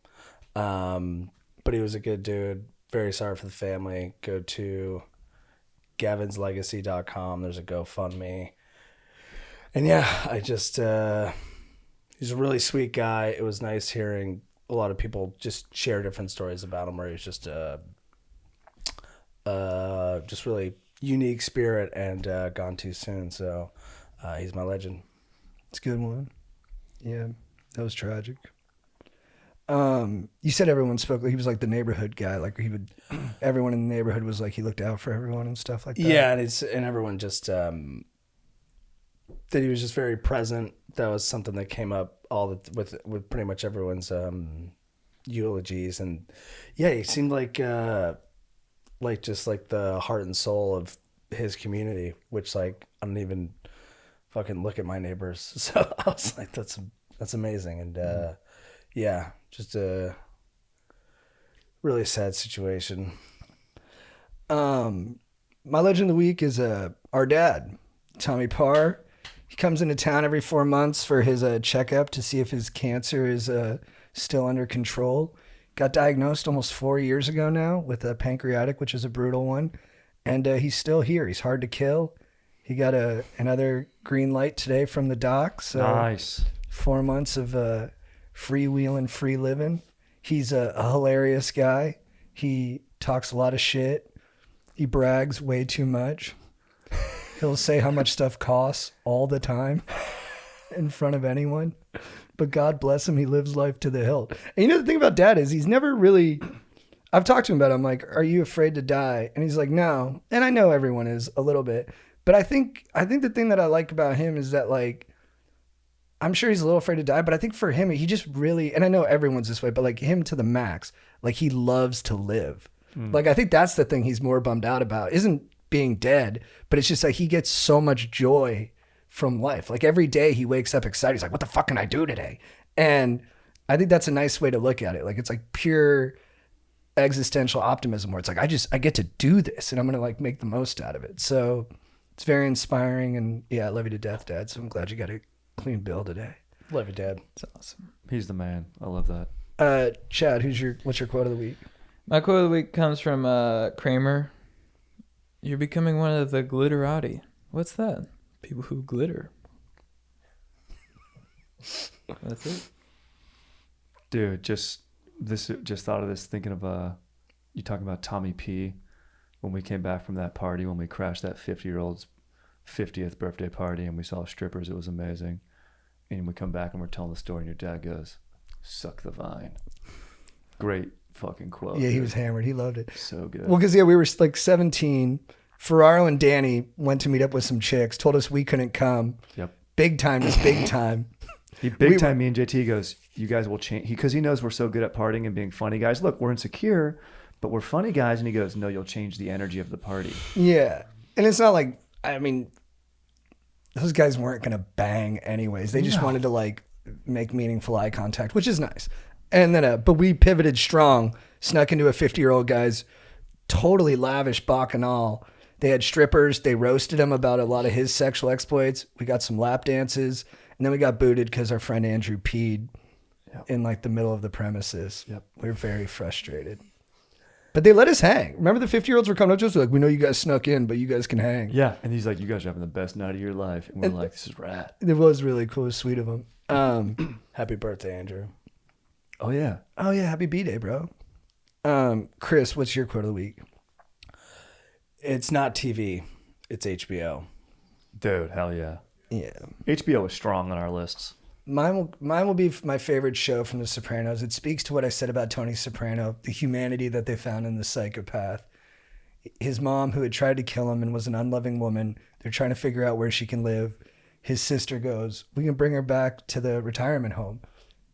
But he was a good dude. Very sorry for the family. Go to gavinslegacy.com. There's a GoFundMe. And yeah, I just, he's a really sweet guy. It was nice hearing a lot of people just share different stories about him where he's just really unique spirit and gone too soon. So he's my legend. It's a good one. Yeah, that was tragic. You said everyone spoke. He was like the neighborhood guy. Like everyone in the neighborhood was like he looked out for everyone and stuff like that. Yeah, and everyone just that he was just very present. That was something that came up with pretty much everyone's eulogies, and yeah, he seemed like just like the heart and soul of his community. Which like I don't even fucking look at my neighbors, so I was like, that's amazing, and yeah, just a really sad situation. My legend of the week is our dad, Tommy Parr. He comes into town every 4 months for his checkup to see if his cancer is still under control. Got diagnosed almost 4 years ago now with a pancreatic, which is a brutal one. And he's still here. He's hard to kill. He got another green light today from the doc. So Nice. 4 months of freewheeling, free living. He's a hilarious guy. He talks a lot of shit. He brags way too much. He'll say how much stuff costs all the time in front of anyone. But God bless him, he lives life to the hilt. And you know the thing about Dad is he's never really, I've talked to him about it. I'm like, are you afraid to die? And he's like, no. And I know everyone is a little bit. But I think the thing that I like about him is that, like, I'm sure he's a little afraid to die, but I think for him, he just really, and I know everyone's this way, but like him to the max, like he loves to live. Like, I think that's the thing he's more bummed out about. Isn't being dead, but it's just like he gets so much joy from life. Like every day he wakes up excited. He's like, what the fuck can I do today? And I think that's a nice way to look at it. Like it's like pure existential optimism where it's like, I get to do this and I'm going to like make the most out of it. So it's very inspiring. And yeah, I love you to death, Dad. So I'm glad you got a clean bill today. Love you, Dad. It's awesome. He's the man. I love that. Chad, what's your quote of the week? My quote of the week comes from Kramer. You're becoming one of the glitterati. What's that? People who glitter. That's it. Dude, just thought of this thinking of you talking about Tommy P. When we came back from that party, when we crashed that 50-year-old's 50th birthday party and we saw strippers, it was amazing. And we come back and we're telling the story and your dad goes, suck the vine. Great fucking quote. Yeah, he dude. was hammered. He loved it. So good. Well, because, yeah, we were like 17. Ferraro and Danny went to meet up with some chicks, told us we couldn't come. Yep. Big time is big time. Me and JT goes, you guys will change. Because he knows we're so good at partying and being funny guys. Look, we're insecure, but we're funny guys. And he goes, no, you'll change the energy of the party. Yeah. And it's not like, I mean, those guys weren't going to bang anyways. They just wanted to like make meaningful eye contact, which is nice. And then, but we pivoted strong, snuck into a 50-year-old guy's totally lavish bacchanal. They had strippers. They roasted him about a lot of his sexual exploits. We got some lap dances. And then we got booted because our friend Andrew peed in like the middle of the premises. Yep. We were very frustrated. But they let us hang. Remember the 50-year-olds were coming up to us like, we know you guys snuck in, but you guys can hang. Yeah. And he's like, you guys are having the best night of your life. And we're like, this is rad. It was really cool. It was sweet of them. Happy birthday, Andrew. Oh, yeah. Oh, yeah. Happy B-Day, bro. Chris, what's your quote of the week? It's not TV. It's HBO. Dude, hell yeah. Yeah. HBO is strong on our lists. Mine will be my favorite show from The Sopranos. It speaks to what I said about Tony Soprano, the humanity that they found in the psychopath. His mom, who had tried to kill him and was an unloving woman, they're trying to figure out where she can live. His sister goes, we can bring her back to the retirement home.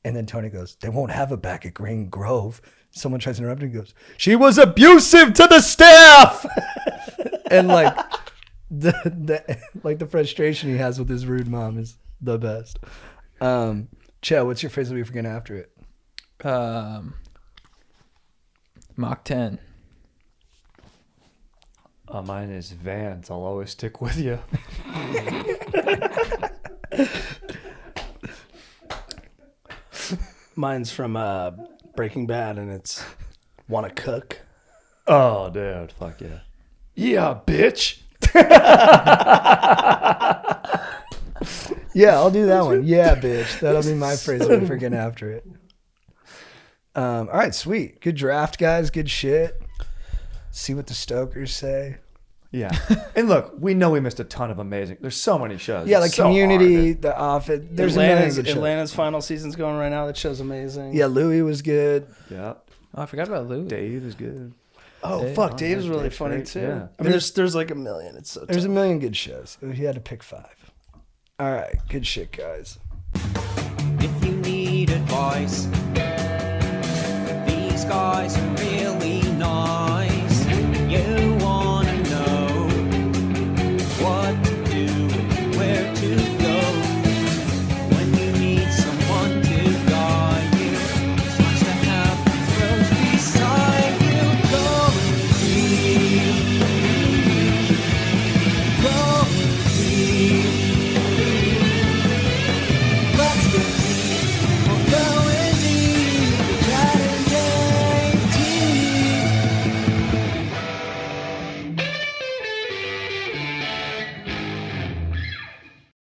And then Tony goes, they won't have her back at Green Grove. Someone tries to interrupt him and goes, she was abusive to the staff. And like the frustration he has with his rude mom is the best. Chad, what's your phrase that we forget after it? Mach 10. Mine is Vans. I'll always stick with you. Mine's from Breaking Bad, and it's "Wanna cook?" Oh, dude, fuck yeah. Yeah, bitch. Yeah, I'll do that one. Yeah, bitch. That'll be my phrase that we forget after it. All right, sweet. Good draft, guys. Good shit. See what the Stokers say. Yeah. And look, we know we missed a ton of amazing. There's so many shows. Yeah, like It's so Community, hard. The Office. There's a million good shows. Atlanta's final season's going right now. That show's amazing. Yeah, Louis was good. Yeah. Oh, I forgot about Lou. Dave is good. Oh, fuck. Dave's really Dave's funny, great, too. yeah. I mean, there's like a million. It's so There's a tough. million good shows. He had to pick 5. All right, good shit, guys. If you need advice, these guys are real.